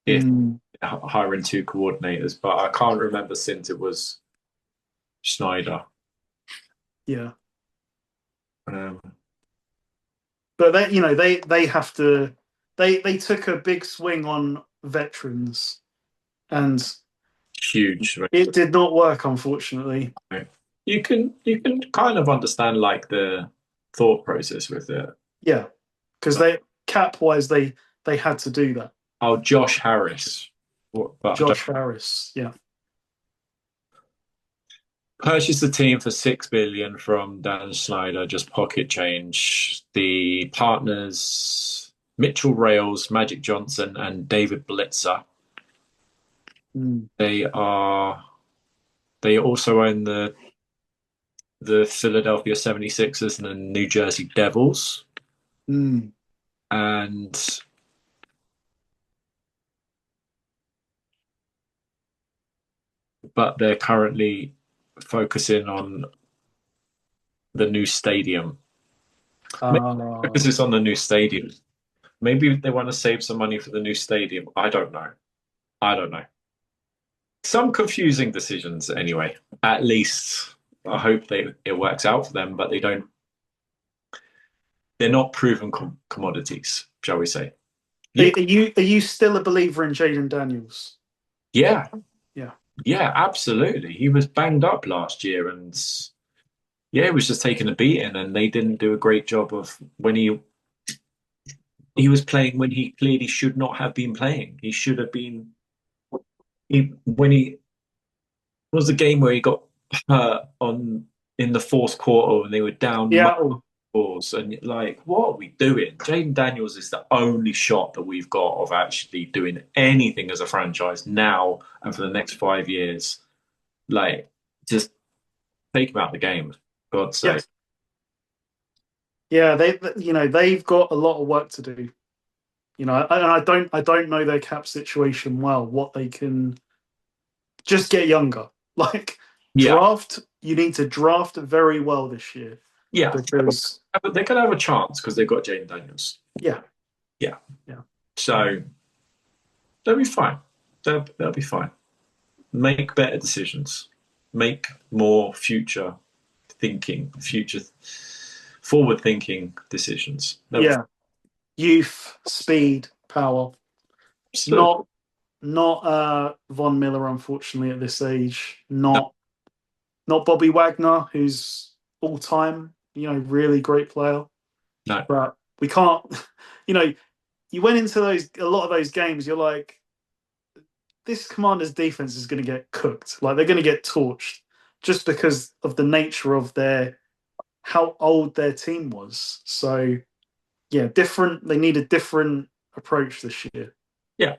if Mm, hiring two coordinators. But I can't remember since it was Schneider. yeah. Um, But they have to they took a big swing on veterans, and huge. it did not work, unfortunately. You can kind of understand like the thought process with it. Yeah, because But, they cap wise they had to do that. oh, Josh Harris. What, but I don't Josh Harris, yeah. purchased the team for 6 billion from Dan Snyder, just pocket change. The partners Mitchell Rails, Magic Johnson, and David Blitzer. Mm, They also own the Philadelphia 76ers and the New Jersey Devils. mm, And but they're currently focusing on the new stadium. Maybe uh, focus is on the new stadium. Maybe they want to save some money for the new stadium. I don't know. I don't know. Some confusing decisions anyway. At least I hope it works out for them, but they don't. They're not proven commodities, shall we say? are Yeah, you still a believer in Jaden Daniels? yeah, Yeah. yeah, absolutely. He was banged up last year, and yeah, he was just taking a beating, and they didn't do a great job of when he was playing when he clearly should not have been playing. He should have been. When he was the game where he got hurt on in the fourth quarter and they were down Yeah. scores, and like, what are we doing? Jaden Daniels is the only shot that we've got of actually doing anything as a franchise now and for the next 5 years. Like, just take him out of the game, for God's sake. Yes. Yeah, they've got a lot of work to do. And I don't know their cap situation well. What they can just get younger, like Yeah, draft. You need to draft very well this year yeah. because But they could have a chance because they've got Jaden Daniels. yeah, Yeah. yeah, So they'll be fine. They'll be fine. Make better decisions. Make more future forward thinking decisions. They'll be yeah. Youth, speed, power. absolutely. Not Von Miller, unfortunately, at this age. No, Not Bobby Wagner, who's all time, really great player. no, But we can't, you know, you went into a lot of those games. You're like, this Commanders defense is going to get cooked. Like they're going to get torched just because of the nature of how old their team was. So yeah, different. They need a different approach this year. yeah.